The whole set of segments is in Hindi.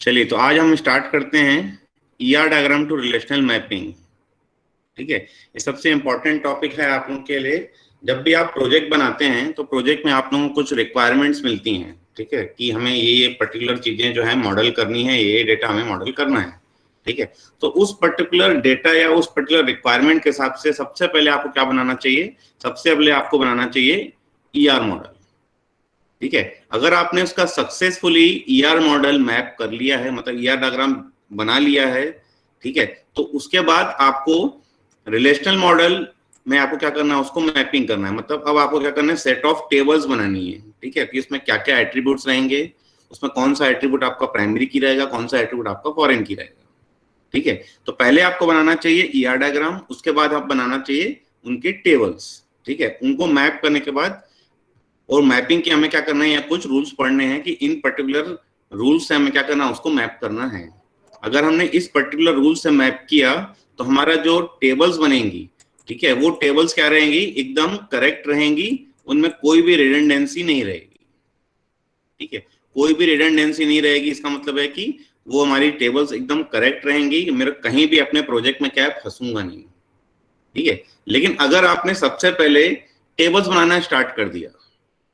चलिए, तो आज हम स्टार्ट करते हैं ER diagram to relational mapping. ठीक है, ये सबसे इंपॉर्टेंट टॉपिक है आप लोगों के लिए। जब भी आप प्रोजेक्ट बनाते हैं तो प्रोजेक्ट में आप लोगों को कुछ रिक्वायरमेंट्स मिलती हैं, ठीक है, कि हमें ये पर्टिकुलर चीजें जो है मॉडल करनी है, ये डेटा हमें मॉडल करना है। ठीक है, तो उस पर्टिकुलर डेटा या उस पर्टिकुलर रिक्वायरमेंट के हिसाब से सबसे पहले आपको क्या बनाना चाहिए? सबसे पहले आपको बनाना चाहिए ईआर मॉडल। ठीक है, अगर आपने उसका सक्सेसफुली ईआर मॉडल मैप कर लिया है, मतलब ईआर डायग्राम बना लिया है, ठीक है, तो उसके बाद आपको रिलेशनल मॉडल में आपको क्या करना है? उसको मैपिंग करना है। मतलब अब आपको क्या करना है? सेट ऑफ टेबल्स बनानी है। ठीक है, कि उसमें क्या क्या एट्रीब्यूट्स रहेंगे, उसमें कौन सा एट्रीब्यूट आपका प्राइमरी की रहेगा, कौन सा एट्रीब्यूट आपका फॉरेन की रहेगा। ठीक है, तो पहले आपको बनाना चाहिए ईआर डायग्राम, उसके बाद आप बनाना चाहिए उनके टेबल्स। ठीक है, उनको मैप करने के बाद, और मैपिंग की हमें क्या करना है, या कुछ रूल्स पढ़ने हैं कि इन पर्टिकुलर रूल्स से हमें क्या करना है, उसको मैप करना है। अगर हमने इस पर्टिकुलर रूल से मैप किया तो हमारा जो टेबल्स बनेंगी, ठीक है, वो टेबल्स क्या रहेंगी? एकदम करेक्ट रहेंगी, उनमें कोई भी रिडंडेंसी नहीं रहेगी। ठीक है, कोई भी रिडंडेंसी नहीं रहेगी, इसका मतलब है कि वो हमारी टेबल्स एकदम करेक्ट रहेंगी, मेरे कहीं भी अपने प्रोजेक्ट में क्या फंसूंगा नहीं। ठीक है, लेकिन अगर आपने सबसे पहले टेबल्स बनाना स्टार्ट कर दिया,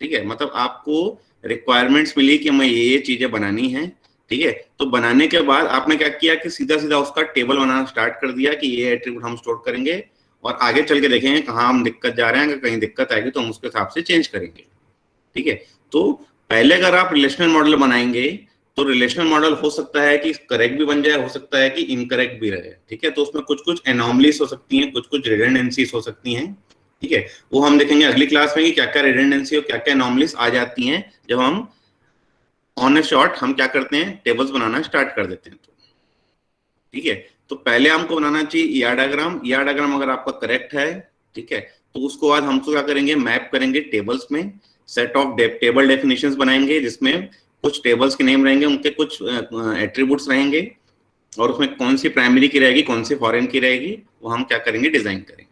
ठीक है, मतलब आपको रिक्वायरमेंट्स मिली कि हमें ये चीजें बनानी है, ठीक है, तो बनाने के बाद आपने क्या किया कि सीधा सीधा उसका टेबल बनाना स्टार्ट कर दिया कि ये एट्रीब्यूट हम स्टोर करेंगे, और आगे चल के देखेंगे कहाँ हम दिक्कत जा रहे हैं, अगर कहीं दिक्कत आएगी तो हम उसके हिसाब से चेंज करेंगे। ठीक है, तो पहले अगर आप रिलेशनल मॉडल बनाएंगे तो रिलेशनल मॉडल हो सकता है कि करेक्ट भी बन जाए, हो सकता है कि इनकरेक्ट भी रहे। ठीक है, तो उसमें कुछ कुछ एनॉमलीज हो सकती हैं, कुछ कुछ रिडंडेंसीज हो सकती हैं। ठीक है, वो हम देखेंगे अगली क्लास में कि क्या क्या रिडंडेंसी और क्या क्या एनॉमलीज आ जाती हैं जब हम ऑन ए शॉट हम क्या करते हैं, टेबल्स बनाना स्टार्ट कर देते हैं। तो ठीक है, तो पहले हमको बनाना चाहिए ईआर डायग्राम। ईआर डायग्राम अगर आपका करेक्ट है, ठीक है, तो उसको बाद हम तो क्या करेंगे, मैप करेंगे टेबल्स में। सेट ऑफ टेबल डेफिनेशंस बनाएंगे जिसमें कुछ टेबल्स के नेम रहेंगे, उनके कुछ एट्रीब्यूट्स रहेंगे, और उसमें कौन सी प्राइमरी की रहेगी, कौन सी फॉरेन की रहेगी, वो हम क्या करेंगे, डिजाइन करेंगे।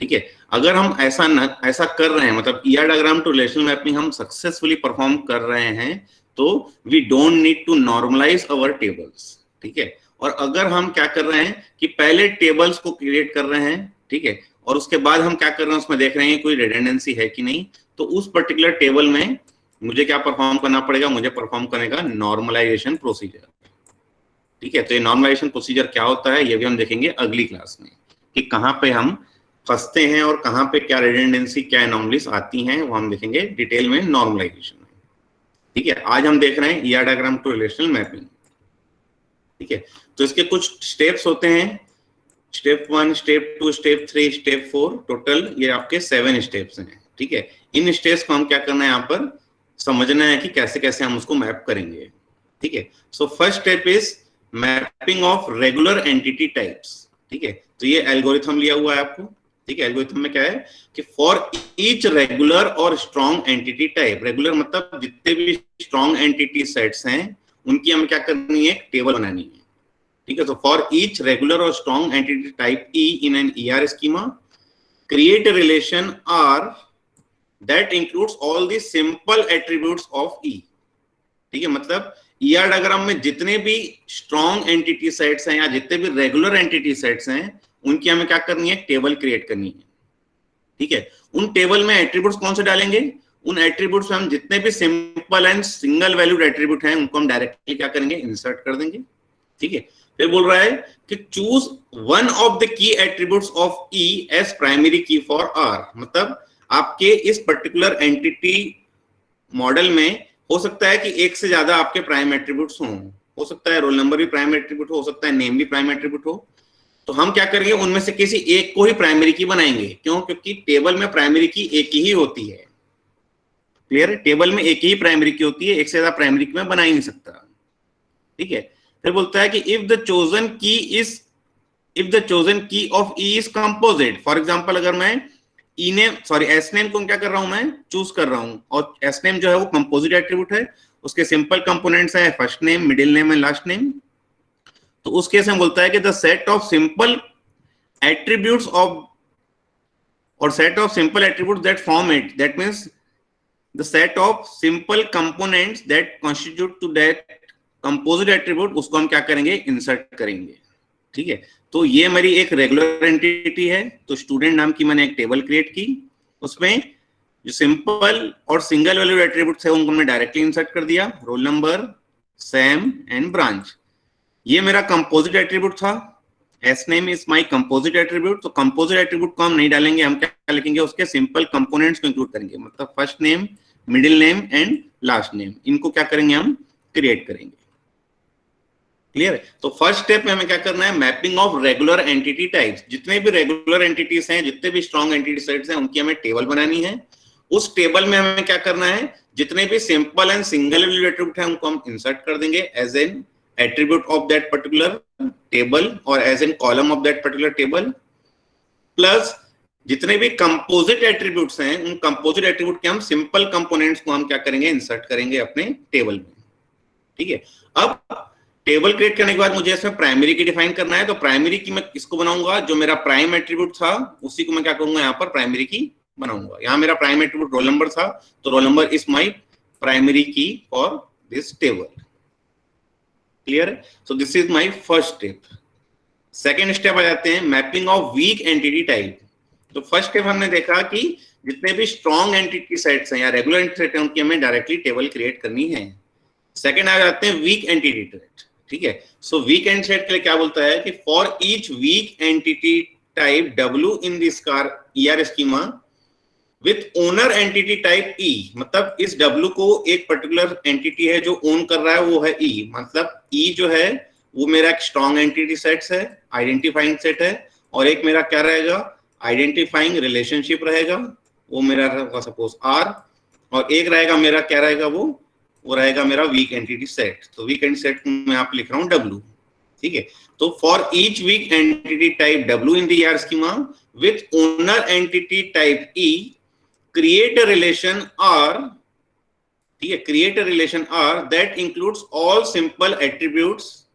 ठीक है, अगर हम ऐसा कर रहे हैं, मतलब ER diagram to relational mapping हम सक्सेसफुली परफॉर्म कर रहे हैं, तो we don't need to normalise our tables. ठीक है, और अगर हम क्या कर रहे हैं कि पहले टेबल्स को क्रिएट कर रहे हैं, ठीक है, और उसके बाद हम क्या कर रहे हैं, उसमें देख रहे हैं कोई रिडंडेंसी है कि नहीं, तो उस पर्टिकुलर टेबल में मुझे क्या परफॉर्म करना पड़ेगा? मुझे परफॉर्म करने का नॉर्मलाइजेशन प्रोसीजर। ठीक है, तो ये नॉर्मलाइजेशन प्रोसीजर क्या होता है, ये भी हम देखेंगे अगली क्लास में कि कहाँ पे हम फंसते हैं और कहाँ पे क्या रिडंडेंसी, क्या एनॉमलीज आती हैं, वो हम देखेंगे डिटेल में नॉर्मलाइजेशन में। ठीक है, आज हम देख रहे हैं ER diagram to relational mapping. ठीक है, तो इसके कुछ स्टेप्स होते हैं, step 1, step 2, step 3, step 4, total ये आपके 7 स्टेप्स हैं। ठीक है, इन स्टेप्स को हम क्या करना है, यहाँ पर समझना है कि कैसे कैसे हम उसको मैप करेंगे। ठीक है, so first step is mapping of regular entity types. ठीक है, तो ये एल्गोरिथम लिया हुआ है आपको। ठीक है, एल्गोरिथम में क्या है कि फॉर ईच रेगुलर और स्ट्रॉन्ग एंटिटी टाइप, रेगुलर मतलब जितने भी स्ट्रॉन्ग एंटिटी सेट्स हैं उनकी हमें क्या करनी है, टेबल बनानी है। ठीक है, तो फॉर ईच रेगुलर और strong entity type E in an ER schema create a relation R that includes all the simple attributes of E। ठीक है, मतलब ईआर डायग्राम में जितने भी स्ट्रॉन्ग एंटिटी सेट्स हैं या जितने भी रेगुलर एंटिटी सेट्स हैं उनकी हमें क्या करनी है, टेबल क्रिएट करनी है। ठीक है, उन टेबल में एट्रीब्यूट्स कौन से डालेंगे? उन एट्रीब्यूट्स में हम जितने भी simple and single valued attribute हैं उनको हम डायरेक्टली क्या करेंगे, इंसर्ट कर देंगे। ठीक है, फिर बोल रहा है कि choose one of the key attributes of E as primary key for R. मतलब आपके इस पर्टिकुलर एंटिटी मॉडल में हो सकता है कि एक से ज्यादा आपके प्राइम एट्रीब्यूट्स हों, हो सकता है रोल नंबर भी प्राइम एट्रीब्यूट हो सकता है नेम भी प्राइम एट्रीब्यूट हो। तो हम क्या करेंगे, उनमें से किसी एक को ही प्राइमरी की बनाएंगे। क्यों? क्योंकि टेबल में प्राइमरी की एक ही होती है। क्लियर? टेबल में एक ही प्राइमरी की होती है, एक से ज्यादा प्राइमरी की मैं बना ही नहीं सकता। ठीक है, फिर बोलता है कि इफ द चोजन की of E is composite. For example अगर मैं ई नेम सॉरी एस नेम को क्या कर रहा हूं, मैं चूज कर रहा हूं, और एस नेम जो है वो कंपोजिट एट्रीब्यूट है, उसके सिंपल कंपोनेंट्स है first name, middle name and last name. तो उस केस में बोलता है कि the set of simple attributes of or set of simple attributes that form it, that means the set of simple components that constitute to that composite attribute उसको हम क्या करेंगे, इंसर्ट करेंगे। ठीक है, तो ये मेरी एक रेगुलर एंटिटी है, तो स्टूडेंट नाम की मैंने एक टेबल क्रिएट की, उसमें जो सिंपल और सिंगल वैल्यू एट्रीब्यूट्स है उनको मैं डायरेक्टली इंसर्ट कर दिया, roll number, Sam and branch. ये मेरा कंपोजिट एट्रीब्यूट था, S name is my composite attribute. तो कंपोजिट एट्रीब्यूट को हम नहीं डालेंगे, हम क्या लिखेंगे, उसके सिंपल कंपोनेंट्स को इंक्लूड करेंगे, मतलब first name, middle name and last name, इनको क्या करेंगे, हम क्रिएट करेंगे। क्लियर है? तो फर्स्ट स्टेप में हमें क्या करना है, mapping of regular entity types. जितने भी रेगुलर एंटिटीज हैं, जितने भी स्ट्रॉन्ग एंटिटी सेट्स हैं, उनकी हमें टेबल बनानी है। उस टेबल में हमें क्या करना है, जितने भी simple and single value attribute है उनको हम इंसर्ट कर देंगे as an attribute of that particular table और as an column of that particular table. Plus जितने भी कंपोजिट एट्रीब्यूट्स हैं, उन कंपोजिट एट्रीब्यूट के हम सिंपल कंपोनेंट्स को हम क्या करेंगे, इंसर्ट करेंगे अपने टेबल में। ठीक है, अब टेबल क्रिएट करने के बाद मुझे इसमें प्राइमरी की डिफाइन करना है। तो प्राइमरी की मैं इसको बनाऊंगा, जो मेरा प्राइम एट्रीब्यूट था उसी को मैं क्या करूंगा, यहाँ पर प्राइमरी की बनाऊंगा। यहाँ मेरा प्राइम एट्रीब्यूट रोल नंबर था, तो roll number is my primary key for this table. Clear है? So this is my first step. Second step आ जाते हैं, mapping of weak entity type. तो फर्स्ट स्टेप हमने देखा कि जितने भी स्ट्रॉन्ग एंटिटी सेट्स हैं या रेगुलर एंटिटी सेट हैं, उनकी हमें डायरेक्टली टेबल क्रिएट करनी है। सेकेंड आ जाते हैं वीक एंटिटी सेट। ठीक है, सो वीक एंटिटी सेट के लिए क्या बोलता है कि for each week entity type W in this car ER schema with owner entity type E, मतलब इस W को एक पर्टिकुलर एंटिटी है जो ओन कर रहा है, वो है E। मतलब E जो है वो मेरा एक स्ट्रॉन्ग एंटिटी सेट्स है, आइडेंटिफाइंग सेट है, और एक मेरा क्या रहेगा, आइडेंटिफाइंग रिलेशनशिप रहेगा, वो मेरा रहेगा सपोज R, और एक रहेगा मेरा क्या रहेगा, वो रहेगा मेरा वीक एंटिटी सेट। तो वीक एंटिटी सेट मैं यहाँ पे लिख रहा हूँ W। ठीक है, तो for each week entity type W in the ER schema with owner entity type E, create a relation R, ठीक है, create a relation R that includes all simple attributes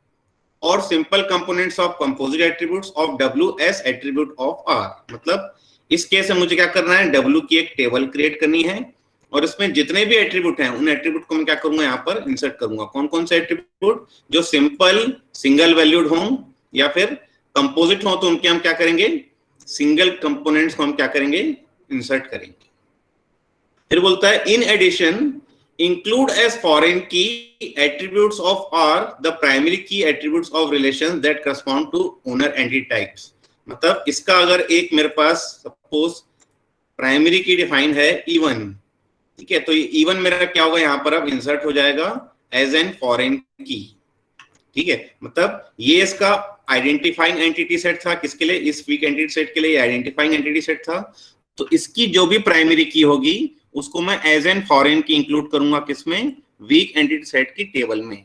or simple components of composite attributes of W as attribute of R। मतलब इस केस में मुझे क्या करना है, W की एक टेबल क्रिएट करनी है, और इसमें जितने भी एट्रीब्यूट हैं उन एट्रीब्यूट को मैं क्या करूंगा, यहाँ पर इंसर्ट करूंगा। कौन कौन से एट्रीब्यूट, जो सिंपल सिंगल वैल्यूड हों या फिर कंपोजिट हो, तो उनके हम क्या करेंगे, सिंगल कंपोनेंट्स को हम क्या करेंगे, इंसर्ट करेंगे। फिर बोलता है in addition include as foreign key attributes of R the primary key attributes of relations that correspond to owner entity types. मतलब इसका अगर एक मेरे पास सपोज प्राइमरी की डिफाइन है E1, ठीक है, तो ये E1 मेरा क्या होगा, यहाँ पर अब इंसर्ट हो जाएगा एज एन फॉरेन की। ठीक है, मतलब ये इसका आइडेंटिफाइंग एंटिटी सेट था, किसके लिए, इस वीक एंटिटी सेट के लिए आइडेंटिफाइंग एंटिटी सेट था। तो इसकी जो भी प्राइमरी की होगी उसको मैं as an foreign key include करूंगा, किसमें, वीक एंटिटी सेट की टेबल में।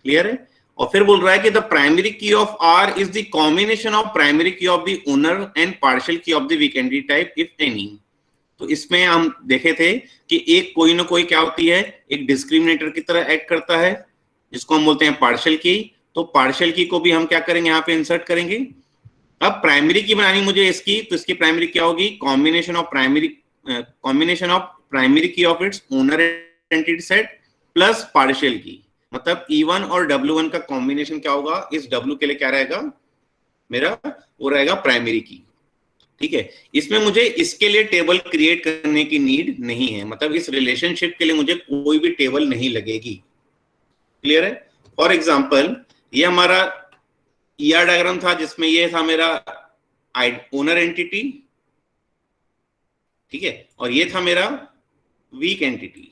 क्लियर है? और फिर बोल रहा है कि the primary key of R is the combination of primary key of the owner and partial key of the weak entity type if any. तो इसमें हम देखे थे कि एक कोई ना कोई क्या होती है, एक डिस्क्रिमिनेटर की तरह एक्ट करता है, जिसको हम बोलते हैं पार्शियल की। तो पार्शियल की को भी हम क्या करेंगे, यहाँ पे इंसर्ट करेंगे। अब प्राइमरी की बनानी मुझे इसकी, तो इसकी प्राइमरी क्या होगी, combination of primary key of its owner entity set plus partial की। मतलब E1 और W1 का कॉम्बिनेशन क्या होगा, इस W के लिए क्या रहेगा मेरा, वो रहेगा प्राइमरी की। ठीक है, इसमें मुझे इसके लिए टेबल क्रिएट करने की नीड नहीं है, मतलब इस रिलेशनशिप के लिए मुझे कोई भी टेबल नहीं लगेगी। क्लियर है? फॉर एग्जाम्पल ये हमारा ER डायग्राम था, जिसमें ये था मेरा ओनर एंटिटी, ठीक है, और ये था मेरा वीक एंटिटी।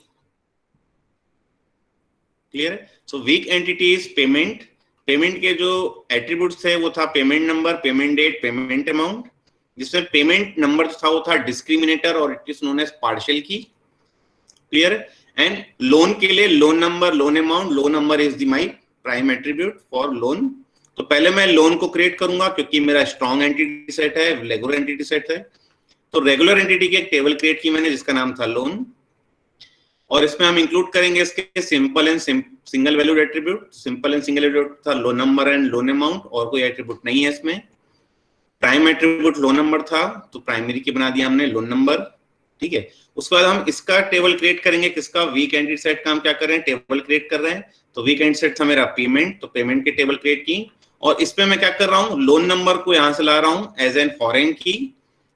क्लियर है? So weak entity is payment. Payment के जो एट्रीब्यूट्स थे वो था payment number, payment date, payment amount, जिसमें पेमेंट नंबर था वो था डिस्क्रिमिनेटर और it is known as partial key. Clear? And loan के लिए loan number, loan amount, loan number is the my prime attribute for loan. तो पहले मैं लोन को क्रिएट करूंगा क्योंकि मेरा स्ट्रॉन्ग एंटिटी सेट है, रेगुलर एंटिटी सेट है। तो रेगुलर एंटिटी की एक टेबल क्रिएट की मैंने जिसका नाम था लोन, और इसमें हम इंक्लूड करेंगे इसके simple and single valued attribute. Simple and single attribute था loan number and loan amount, और कोई एट्रीब्यूट नहीं है इसमें। प्राइम एट्रीब्यूट लोन नंबर था, तो प्राइमरी की बना दिया हमने लोन नंबर। ठीक है। उसके बाद हम इसका टेबल क्रिएट करेंगे, किसका, वीक एंटिटी सेट का हम क्या कर रहे हैं, टेबल क्रिएट कर रहे हैं। तो वीक एंटिटी सेट था मेरा पेमेंट, तो पेमेंट की टेबल क्रिएट की, और इसमें मैं क्या कर रहा हूँ, लोन नंबर को यहां से ला रहा हूँ एज एन फॉरेन की।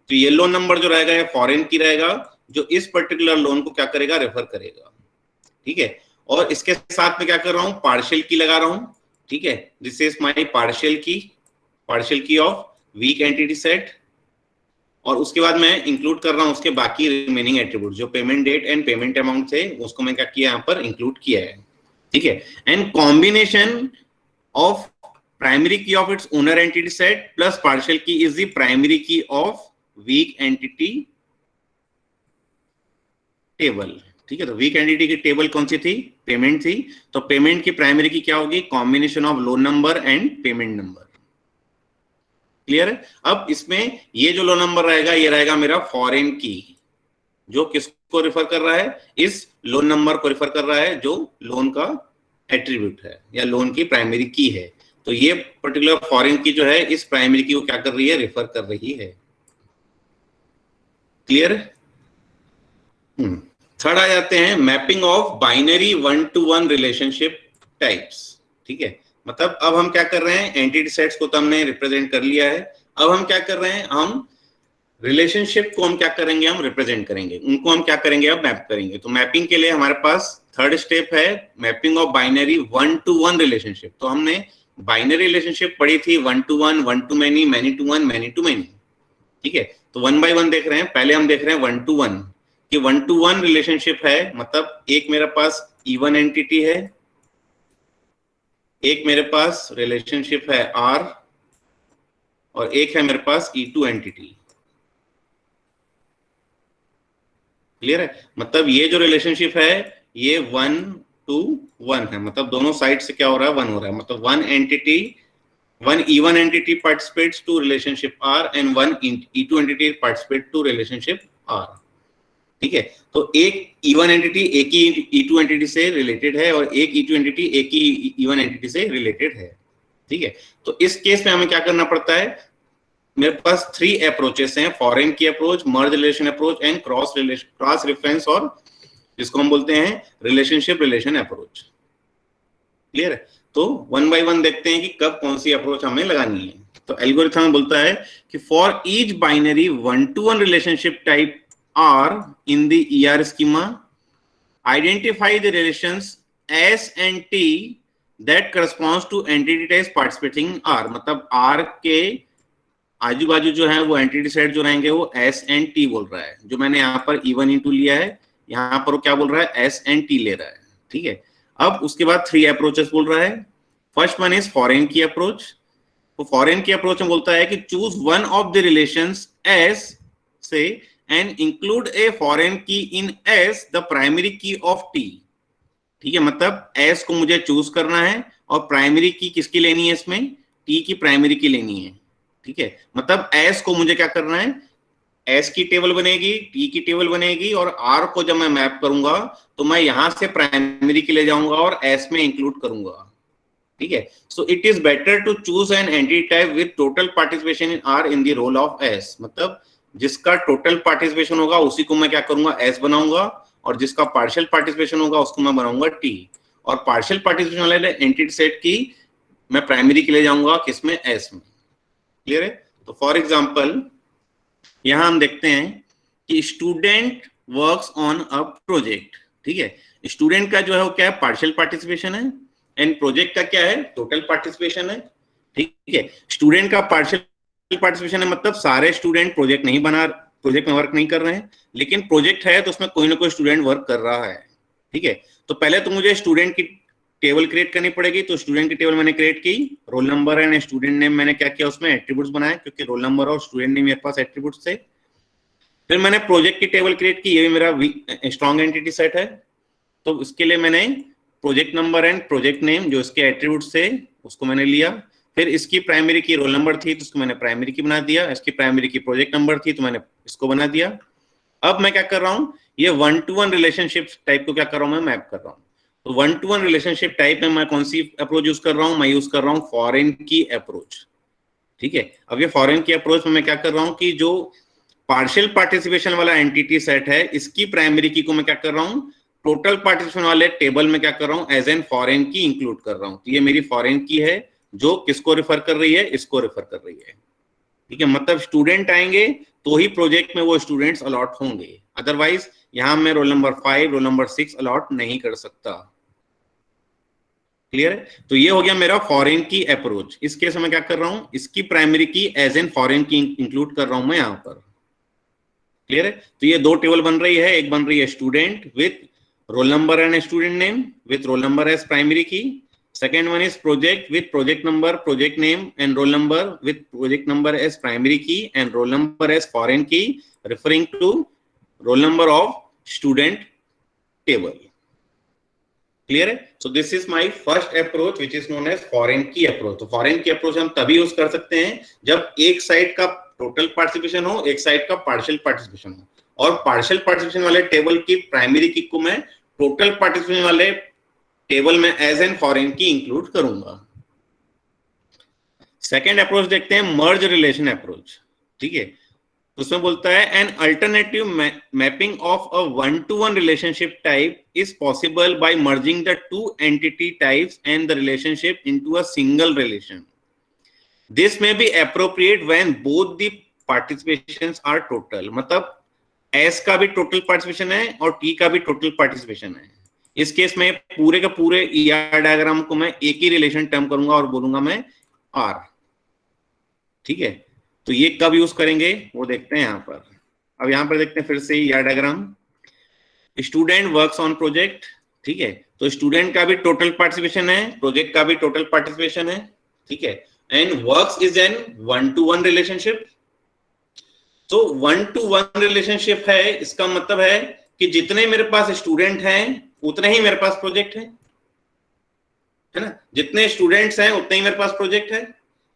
तो ये लोन नंबर जो रहेगा ये फॉरेन की रहेगा, जो इस पर्टिकुलर लोन को क्या करेगा, रेफर करेगा, ठीक है। और इसके साथ में क्या कर रहा हूँ, पार्शियल की लगा रहा हूँ, ठीक है। This is my partial key of weak entity set. और उसके बाद मैं इंक्लूड कर रहा हूं उसके बाकी रिमेनिंग एट्रीब्यूट, जो payment date and payment amount थे उसको मैं क्या किया, यहाँ पर इंक्लूड किया है, ठीक है। And combination of primary key of its owner entity set plus partial की is the primary key of weak entity table, ठीक है। तो वीक एंटिटी की टेबल कौन सी थी, पेमेंट थी। तो पेमेंट की प्राइमरी की क्या होगी, combination of loan number and payment number. Clear है। अब इसमें ये जो लोन नंबर रहेगा ये रहेगा मेरा फॉरेन की, जो किसको रिफर कर रहा है, इस लोन नंबर को रिफर कर रहा है जो लोन का एट्रीब्यूट है या लोन की प्राइमरी की है। तो ये पर्टिकुलर फॉरेन की जो है इस प्राइमरी की को क्या कर रही है, रेफर कर रही है। क्लियर है। थर्ड आ जाते हैं, mapping of binary 1-to-1 relationship types, ठीक है। मतलब अब हम क्या कर रहे हैं, एंटिटी सेट्स को तो हमने रिप्रेजेंट कर लिया है, अब हम क्या कर रहे हैं, हम रिलेशनशिप को हम क्या करेंगे, हम रिप्रेजेंट करेंगे, उनको हम क्या करेंगे, अब मैप करेंगे। तो मैपिंग के लिए हमारे पास थर्ड स्टेप है mapping of binary 1-to-1 relationship. तो हमने बाइनरी रिलेशनशिप पढ़ी थी 1-to-1, 1-to-many, many-to-one, many-to-many, ठीक है। तो 1 by 1 देख रहे हैं, पहले हम देख रहे हैं 1-to-1 कि 1-to-1 रिलेशनशिप है, मतलब एक मेरे पास E1 एंटिटी है, एक मेरे पास रिलेशनशिप है R, और एक है मेरे पास E2 एंटिटी। क्लियर है। मतलब ये जो रिलेशनशिप है ये 1-to-1 है, मतलब दोनों साइड से क्या हो रहा है, 1 हो रहा है। मतलब one E1 entity participates to relationship R and one E2 entity participates to relationship R, ठीक है। तो एक E1 एंटिटी एक ही E2 एंटिटी से रिलेटेड है और एक E2 एंटिटी एक ही E1 एंटिटी से रिलेटेड है, ठीक है। तो इस केस में हमें क्या करना पड़ता है, मेरे पास 3 अप्रोचेस हैं, फॉरेन की approach, merge relation approach and cross reference, और जिसको हम बोलते हैं रिलेशनशिप रिलेशन अप्रोच। क्लियर है। तो 1 by 1 देखते हैं कि कब कौन सी अप्रोच हमें लगानी है। तो एल्गोरिथम बोलता है कि for each binary 1-to-1 relationship type R in the ER schema, identify the relations S and T that corresponds to entity types participating in R। मतलब R के आजू बाजू जो है वो एंटिटी सेट जो रहेंगे वो S and T बोल रहा है। जो मैंने यहाँ पर E1 E2 लिया है, यहाँ पर वो क्या बोल रहा है, S and T ले रहा है, ठीक है। अब उसके बाद 3 अप्रोचेस बोल रहा है। फर्स्ट वन इज फॉरेन की अप्रोच। तो फॉरेन की अप्रोच में बोलता है कि choose one of the relations S से एंड इंक्लूड ए फॉरेन की इन S the primary key of T, ठीक है। मतलब S को मुझे चूज करना है और प्राइमरी की किसकी लेनी है, इसमें T की प्राइमरी की लेनी है, ठीक है। मतलब S को मुझे क्या करना है, S की टेबल बनेगी, T की टेबल बनेगी, और R को जब मैं मैप करूंगा तो मैं यहां से प्राइमरी की ले जाऊंगा और S में इंक्लूड करूंगा, ठीक है। So it is better to choose an entity type with total participation in R in the role of S। मतलब जिसका टोटल पार्टिसिपेशन होगा उसी को मैं क्या करूंगा, S बनाऊंगा, और जिसका पार्शियल पार्टिसिपेशन होगा उसको मैं बनाऊंगा T, और पार्शियल पार्टिसिपेशन वाले एंटिटी सेट की मैं प्राइमरी के ले जाऊंगा किसमें, S में। क्लियर है। तो फॉर एग्जांपल यहां हम देखते हैं कि student works on a project, ठीक है। स्टूडेंट का जो है वो क्या है, पार्शियल पार्टिसिपेशन है, एंड प्रोजेक्ट का क्या है, टोटल पार्टिसिपेशन है, ठीक है। स्टूडेंट का पार्शियल पार्टिसिपेशन है, मतलब सारे स्टूडेंट प्रोजेक्ट में वर्क नहीं कर रहे हैं, लेकिन प्रोजेक्ट है तो उसमें कोई ना कोई स्टूडेंट वर्क कर रहा है, ठीक है। तो पहले तो मुझे स्टूडेंट की टेबल क्रिएट करनी पड़ेगी। तो स्टूडेंट की टेबल मैंने क्रिएट की, roll number and student name मैंने क्या किया, उसमें एट्रीब्यूट्स बनाए, क्योंकि रोल नंबर और स्टूडेंट नेम मेरे पास एट्रीब्यूट्स थे। फिर मैंने प्रोजेक्ट की टेबल क्रिएट की, ये भी मेरा स्ट्रॉन्ग एंटिटी सेट है। तो उसके लिए मैंने project number and project name जो इसके एट्रीब्यूट्स थे उसको मैंने लिया। फिर इसकी प्राइमरी की रोल नंबर थी तो उसको मैंने प्राइमरी की बना दिया, इसकी प्राइमरी की प्रोजेक्ट नंबर थी तो मैंने इसको बना दिया। अब मैं क्या कर रहा हूँ, ये 1-to-1 रिलेशनशिप टाइप को क्या कर रहा हूँ, मैं मैप कर रहा हूँ। तो 1-to-1 रिलेशनशिप टाइप में मैं कौन सी अप्रोच यूज कर रहा हूँ, मैं यूज कर रहा हूँ फॉरेन की अप्रोच, ठीक है। अब ये फॉरेन की अप्रोच में मैं क्या कर रहा हूँ कि जो पार्शियल पार्टिसिपेशन वाला एंटिटी सेट है, इसकी प्राइमरी की को मैं क्या कर रहा हूं, टोटल पार्टिसिपेशन वाले टेबल में क्या कर रहा हूं, as an foreign key include कर रहा हूं। तो ये मेरी फॉरेन की है जो किसको रेफर कर रही है, इसको रेफर कर रही है। ठीक है, मतलब स्टूडेंट आएंगे तो ही प्रोजेक्ट में वो स्टूडेंट्स अलॉट होंगे, अदरवाइज यहां मैं roll number 5 roll number 6 allot नहीं कर सकता। क्लियर है? तो ये हो गया मेरा फॉरेन की अप्रोच। इस केस में क्या कर रहा हूं, इसकी primary key as an foreign key include कर रहा हूं मैं यहां पर। क्लियर है? तो ये दो टेबल बन रही है, एक बन रही है student with roll number and student name with roll number as primary key. Second one is project with project number, project name and roll number with project number as primary key and roll number as foreign key, referring to roll number of student table. Clear है? So this is my first approach which is known as foreign key approach. तो foreign key approach हम तभी यूज कर सकते हैं जब एक साइड का टोटल पार्टिसिपेशन हो, एक साइड का पार्शियल पार्टिसिपेशन हो, और पार्शियल पार्टिसिपेशन वाले टेबल की प्राइमरी की को मैं टोटल पार्टिसिपेशन वाले टेबल में as an foreign key include करूंगा। सेकेंड अप्रोच देखते हैं, मर्ज रिलेशन अप्रोच। ठीक है, उसमें बोलता है an alternative mapping of a 1-to-1 relationship type is possible by merging the two entity types and the relationship into a single relation. This may be appropriate when both the participations are total. मतलब एस का भी टोटल पार्टिसिपेशन है और टी का भी टोटल पार्टिसिपेशन है। इस केस में पूरे का पूरे ईआर डायग्राम को मैं एक ही रिलेशन टर्म करूंगा और बोलूंगा मैं आर। ठीक है, तो ये कब यूज करेंगे वो देखते हैं यहां पर। अब यहां पर देखते हैं फिर से ER diagram. Student works on project. ठीक है, तो स्टूडेंट का भी टोटल पार्टिसिपेशन है, प्रोजेक्ट का भी टोटल पार्टिसिपेशन है। ठीक है, and works is an 1-to-1 relationship. तो 1-to-1 रिलेशनशिप है, इसका मतलब है कि जितने मेरे पास स्टूडेंट हैं उतने ही मेरे पास प्रोजेक्ट है ना। जितने स्टूडेंट्स हैं उतने ही मेरे पास प्रोजेक्ट है,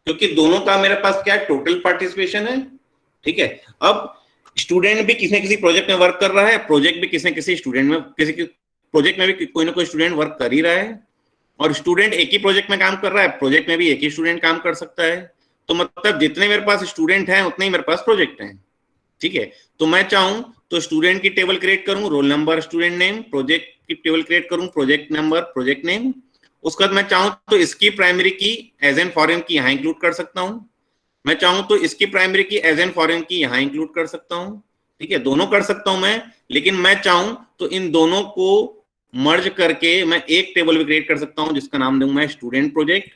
क्योंकि दोनों का मेरे पास क्या है, टोटल पार्टिसिपेशन है। ठीक है, अब स्टूडेंट भी किसी न किसी प्रोजेक्ट में वर्क कर रहा है, प्रोजेक्ट भी किसी न किसी स्टूडेंट में, किसी प्रोजेक्ट में भी कोई ना कोई स्टूडेंट वर्क कर ही रहा है। और स्टूडेंट एक ही प्रोजेक्ट में काम कर रहा है, प्रोजेक्ट में भी एक ही स्टूडेंट काम कर सकता है। तो मतलब जितने मेरे पास स्टूडेंट हैं उतने ही मेरे पास प्रोजेक्ट हैं। ठीक है, तो मैं चाहूं तो स्टूडेंट की टेबल क्रिएट करूं, role number, student name, project की टेबल क्रिएट करूं, प्रोजेक्ट नंबर, प्रोजेक्ट नेम। उसके बाद मैं चाहूं तो इसकी primary key as an foreign की यहां इंक्लूड कर सकता हूं, मैं चाहूं तो इसकी primary key as an foreign की यहां इंक्लूड कर सकता हूं। ठीक है, दोनों कर सकता हूं मैं, लेकिन मैं चाहूं तो इन दोनों को मर्ज करके मैं एक टेबल भी क्रिएट कर सकता हूं जिसका नाम दूंगा मैं स्टूडेंट प्रोजेक्ट,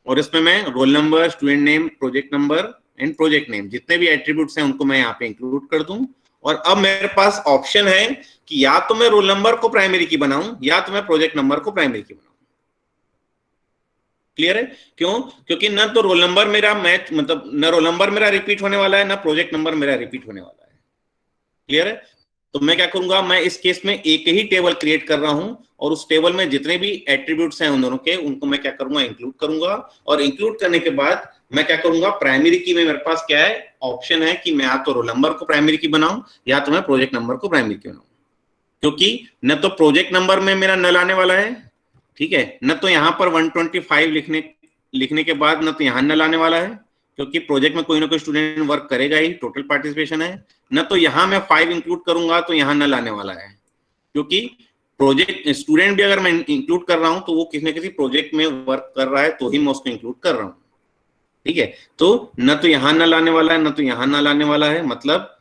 और इसमें मैं roll number, student name, project number and project name जितने भी एट्रीब्यूट्स हैं उनको मैं यहाँ पे इंक्लूड कर दूं। और अब मेरे पास ऑप्शन है कि या तो मैं रोल नंबर को प्राइमरी की बनाऊं या तो मैं प्रोजेक्ट नंबर को प्राइमरी की बनाऊं। क्लियर है? क्यों? क्योंकि ना तो रोल नंबर मेरा मैच, मतलब ना रोल नंबर मेरा रिपीट होने वाला है, ना प्रोजेक्ट नंबर मेरा रिपीट होने वाला है। क्लियर है? तो मैं क्या करूंगा, मैं इस केस में एक ही टेबल क्रिएट कर रहा हूं और उस टेबल में जितने भी एट्रीब्यूट्स हैं उन दोनों के, उनको मैं क्या करूंगा, इंक्लूड करूंगा। और इंक्लूड करने के बाद मैं क्या करूंगा, प्राइमरी की में मेरे पास क्या है, ऑप्शन है कि मैं या तो रोल नंबर को प्राइमरी की बनाऊं या तो मैं प्रोजेक्ट नंबर को प्राइमरी की बनाऊं। क्योंकि न तो प्रोजेक्ट नंबर में मेरा नल आने वाला है, ठीक है, न तो यहाँ पर 125 लिखने के बाद न तो यहाँ नल आने वाला है, क्योंकि प्रोजेक्ट में कोई ना कोई स्टूडेंट वर्क करेगा ही, टोटल पार्टिसिपेशन है। न तो यहाँ मैं 5 इंक्लूड करूंगा तो यहाँ नल आने वाला है, क्योंकि प्रोजेक्ट स्टूडेंट भी अगर मैं इंक्लूड कर रहा हूं तो वो किसी न किसी प्रोजेक्ट में वर्क कर रहा है तो ही मैं उसको इंक्लूड कर रहा हूं। ठीक है, तो न तो यहाँ नल आने वाला है न तो यहाँ नल आने वाला है, मतलब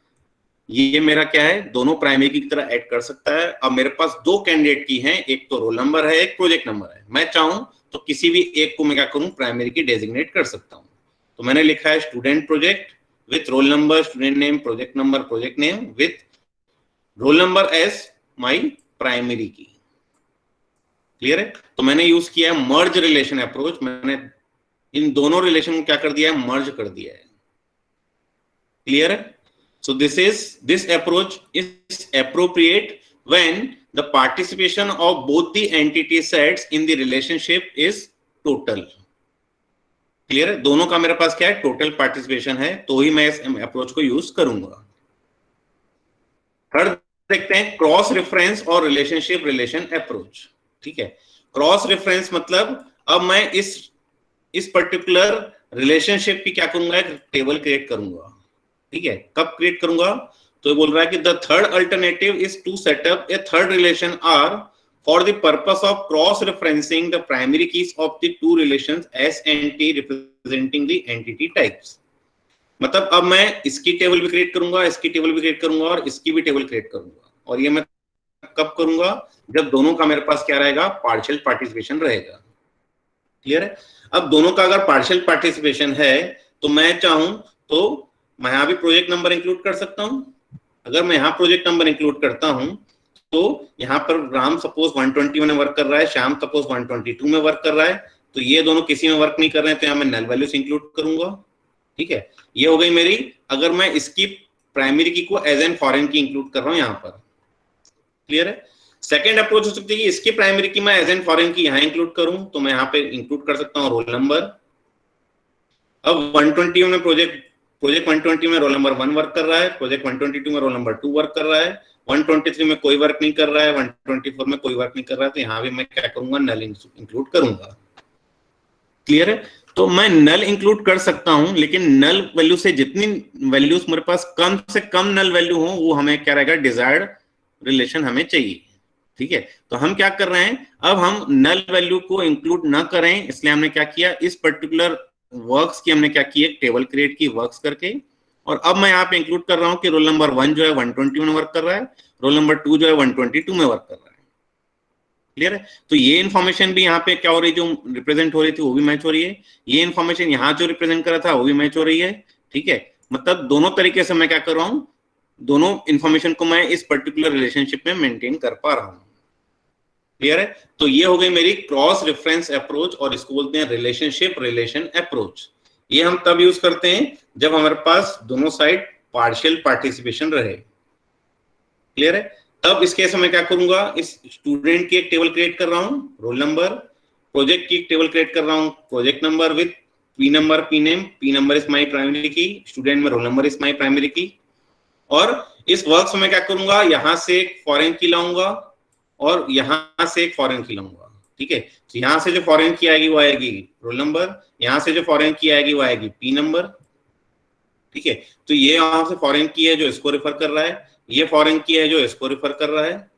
ये मेरा क्या है, दोनों प्राइमरी की तरह ऐड कर सकता है। अब मेरे पास दो कैंडिडेट की हैं, एक तो रोल नंबर है, एक प्रोजेक्ट नंबर है। मैं चाहूं तो किसी भी एक को मैं क्या करूं, प्राइमरी की डेजिग्नेट कर सकता हूं। तो मैंने लिखा है student project with roll number, student name, project number, project name with roll number as my primary key. Clear है? तो मैंने यूज किया है मर्ज रिलेशन अप्रोच। मैंने इन दोनों रिलेशन को क्या कर दिया है, मर्ज कर दिया है। क्लियर है? So this approach is appropriate when the participation of both the entity sets in the relationship is total. Clear है? दोनों का मेरे पास क्या है, टोटल पार्टिसिपेशन है, तो ही मैं इस अप्रोच को यूज करूंगा। थर्ड देखते हैं क्रॉस रेफरेंस और रिलेशनशिप रिलेशन अप्रोच। ठीक है, क्रॉस रेफरेंस मतलब अब मैं इस पर्टिकुलर रिलेशनशिप की क्या करूंगा, एक टेबल क्रिएट करूंगा। ठीक है, कब क्रिएट करूंगा? तो ये बोल रहा है कि the third alternative is to set up a third relation R for the purpose of cross referencing the primary keys of the two relations S and T representing the entity types. मतलब अब मैं इसकी टेबल भी क्रिएट करूंगा, इसकी टेबल भी क्रिएट करूंगा और इसकी भी टेबल क्रिएट करूंगा, और ये मैं कब करूंगा? जब दोनों का मेरे पास क्या रहेगा? पार्शियल पार्टिसिपेशन रहेगा। क्लियर है? अब दोनों का अगर पार्शियल पार्टिसिपेशन है तो मैं चाहूं तो मैं यहां भी प्रोजेक्ट नंबर इंक्लूड कर सकता हूं। अगर मैं यहाँ प्रोजेक्ट नंबर इंक्लूड करता हूं तो यहाँ पर राम सपोज 121 में वर्क कर रहा है, श्याम सपोज 122 में वर्क कर रहा है, तो ये दोनों किसी में वर्क नहीं कर रहे हैं, तो यहाँ मैं नल वैल्यूज इंक्लूड करूंगा। ठीक है, ये हो गई मेरी, अगर मैं इसकी प्राइमरी की को as an foreign key include कर रहा हूं यहाँ पर। क्लियर है? सेकेंड अप्रोच हो सकती है कि इसकी प्राइमरी की मैं एज एन फॉरेन की यहाँ इंक्लूड करूं, तो मैं यहाँ पे इंक्लूड कर सकता हूँ रोल नंबर। अब 120 में प्रोजेक्ट 120 में रोल नंबर 1 वर्क कर रहा है, प्रोजेक्ट 122 में रोल नंबर 2 वर्क कर रहा है, 123 में कोई वर्क नहीं कर रहा है, 124 में कोई वर्क नहीं कर रहा है, तो यहाँ भी मैं क्या करूंगा? नल इंक्लूड करूंगा। क्लियर है? तो मैं नल इंक्लूड कर सकता हूं, लेकिन नल वैल्यू से जितनी वैल्यूज मेरे पास कम से कम नल वैल्यू हो, वो हमें क्या रहेगा? डिजायर्ड रिलेशन हमें चाहिए। ठीक है, तो हम क्या कर रहे हैं? अब हम नल वैल्यू को इंक्लूड ना करें, इसलिए हमने क्या किया? इस पर्टिकुलर वर्क्स की हमने क्या की? एक टेबल क्रिएट की वर्क्स करके, और अब मैं यहाँ पे इंक्लूड कर रहा हूँ कि रोल नंबर 1 जो है 120 में वर्क कर रहा है, रोल नंबर 2 जो है 122 में वर्क कर रहा है। क्लियर है? तो ये इन्फॉर्मेशन भी यहाँ पे क्या हो रही, जो रिप्रेजेंट हो रही थी वो भी मैच हो रही है, ये इन्फॉर्मेशन यहाँ जो रिप्रेजेंट कर रहा था वो भी मैच हो रही है। ठीक है, मतलब दोनों तरीके से मैं क्या कर रहा हूँ? दोनों इन्फॉर्मेशन को मैं इस पर्टिकुलर रिलेशनशिप में मेंटेन कर पा रहा हूँ। क्लियर है? तो ये हो गई मेरी क्रॉस रेफरेंस अप्रोच, और इसको बोलते हैं रिलेशनशिप रिलेशन अप्रोच। ये हम तब यूज करते हैं जब हमारे पास दोनों साइड पार्शियल पार्टिसिपेशन रहे। क्लियर है? तब इस केस में क्या करूंगा? इस स्टूडेंट की एक टेबल क्रिएट कर रहा हूं, रोल नंबर, प्रोजेक्ट की एक टेबल क्रिएट कर रहा हूं, project number with P number, P name, P number is my primary की, स्टूडेंट में role number is my primary की। और इस वर्क्स में क्या करूंगा? यहां से एक फॉरेन की लाऊंगा और यहां से एक फॉरेन की लाऊंगा। ठीक है, तो यहां से जो फॉरेन की आएगी वो आएगी रोल नंबर, यहां से जो फॉरेन की आएगी वो आएगी पी नंबर। ठीक है, तो ये यहां से फॉरेन की है जो इसको रेफर कर रहा है, ये फॉरेन की है जो इसको रेफर कर रहा है,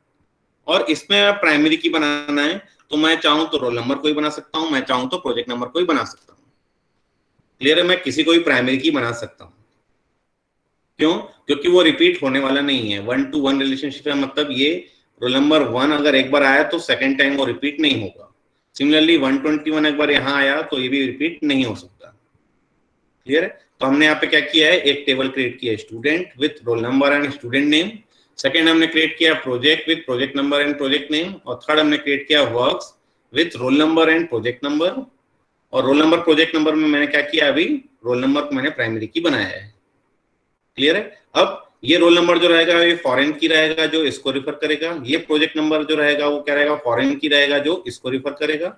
और इसमें प्राइमरी की बनाना है तो मैं चाहूं तो रोल नंबर कोई बना सकता हूं, मैं चाहूं तो प्रोजेक्ट नंबर कोई बना सकता हूं। क्लियर है? मैं किसी को भी प्राइमरी की बना सकता हूं। क्यों? क्योंकि वो रिपीट होने वाला नहीं है, 1-to-1 रिलेशनशिप है, मतलब ये रोल नंबर 1 अगर एक बार आया तो सेकेंड टाइम वो रिपीट नहीं होगा। सिमिलरली 121 एक बार यहाँ आया तो ये भी रिपीट नहीं हो सकता। क्लियर है? तो हमने यहाँ पे क्या किया है? एक टेबल क्रिएट किया है student with roll number and student name, second हमने क्रिएट किया project with project number and project name, और थर्ड हमने क्रिएट किया works with roll number and project number. और रोल नंबर प्रोजेक्ट नंबर में मैंने क्या किया? अभी रोल नंबर को मैंने प्राइमरी की बनाया है। क्लियर है? अब ये रोल नंबर जो रहेगा ये फॉरेन की रहेगा जो इसको रिफर करेगा, ये प्रोजेक्ट नंबर जो रहेगा वो क्या रहेगा? फॉरेन की रहेगा जो इसको रिफर करेगा,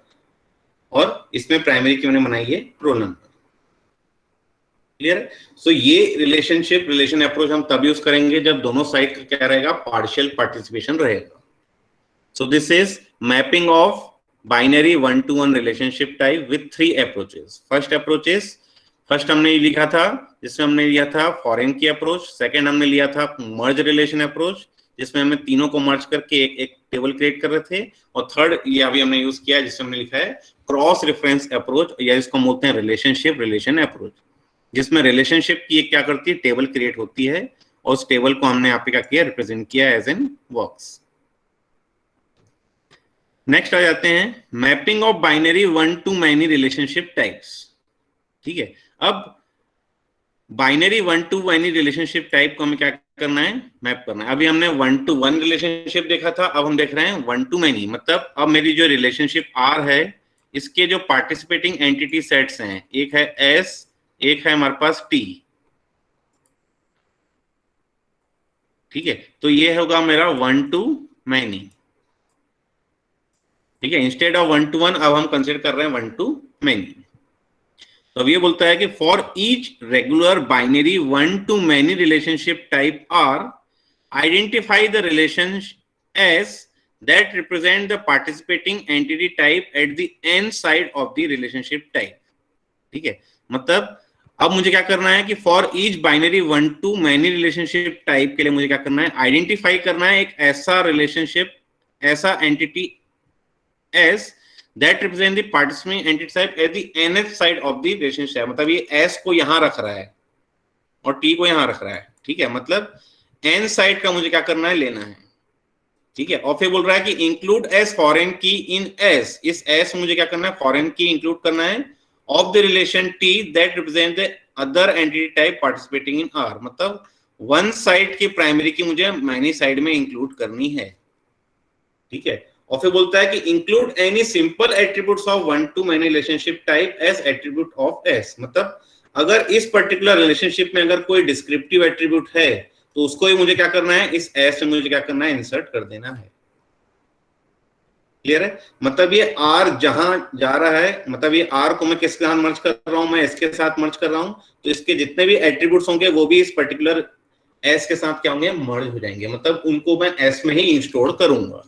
और इसमें प्राइमरी की मैंने बनाई है रोल नंबर। क्लियर है? सो ये रिलेशनशिप रिलेशन अप्रोच हम तब यूज करेंगे जब दोनों साइड का क्या रहेगा? पार्शियल पार्टिसिपेशन रहेगा। सो this is mapping of binary 1-to-1 relationship type with 3 approaches. First हमने लिखा था जिसमें हमने लिया था फॉरेन की अप्रोच, सेकंड हमने लिया था मर्ज रिलेशन अप्रोच जिसमें हमने तीनों को मर्ज करके एक टेबल क्रिएट कर रहे थे, और थर्ड ये अभी हमने यूज किया जिसमें हमने लिखा है क्रॉस रेफरेंस अप्रोच, या इसको बोलते हैं रिलेशनशिप रिलेशन अप्रोच, जिसमें रिलेशनशिप की क्या करती है? टेबल क्रिएट होती है, और उस टेबल को हमने यहाँ पे क्या किया? रिप्रेजेंट किया एज एन वर्क्स। नेक्स्ट आ जाते हैं mapping of binary 1-to-many relationship types. ठीक है, अब बाइनरी 1-to-many रिलेशनशिप टाइप को हमें क्या करना है? मैप करना है। अभी हमने 1-to-1 रिलेशनशिप देखा था, अब हम देख रहे हैं 1-to-many, मतलब अब मेरी जो रिलेशनशिप आर है इसके जो पार्टिसिपेटिंग एंटिटी सेट्स हैं, एक है एस, एक है हमारे पास टी। ठीक है, तो ये होगा मेरा 1-to-many। ठीक है, इंस्टेड ऑफ 1-to-1 अब हम कंसिडर कर रहे हैं 1-to-many। तो अब ये बोलता है कि for each regular binary 1-to-many relationship type R identify the relation S that represent the participating entity type at the end side of the relationship type। ठीक है, मतलब अब मुझे क्या करना है कि for each binary one to many relationship type के लिए मुझे क्या करना है, आइडेंटिफाई करना है एक ऐसा रिलेशनशिप, ऐसा entity S that represent the participant entity type at the nth side of the relationship. मतलब ये एस को यहां रख रहा है और टी को यहां रख रहा है, ठीक है, मतलब एन साइड का मुझे क्या करना है, लेना है, ठीक है। और फिर बोल रहा है कि इंक्लूड एस फॉरेन की इन एस, इस एस मुझे क्या करना है, फॉरेन की इंक्लूड करना है of the relation T that represent the other entity type participating in are. मतलब वन साइड की प्राइमरी की मुझे मैनी साइड में इंक्लूड करनी है, ठीक है। और फिर बोलता है कि include any simple attributes of one to many relationship type as attribute of S. मतलब अगर इस पर्टिकुलर रिलेशनशिप में अगर कोई डिस्क्रिप्टिव एट्रीब्यूट है तो उसको ही मुझे क्या करना है, इस एस में मुझे क्या करना है, इंसर्ट कर देना है। क्लियर है? मतलब ये आर जहां जा रहा है, मतलब ये आर को मैं किसके साथ मर्ज कर रहा हूं, मैं इसके साथ मर्ज कर रहा हूं, तो इसके जितने भी एट्रीब्यूट्स होंगे वो भी इस पर्टिकुलर एस के साथ क्या होंगे, मर्ज हो जाएंगे। मतलब उनको मैं एस में ही इंस्टोर करूंगा।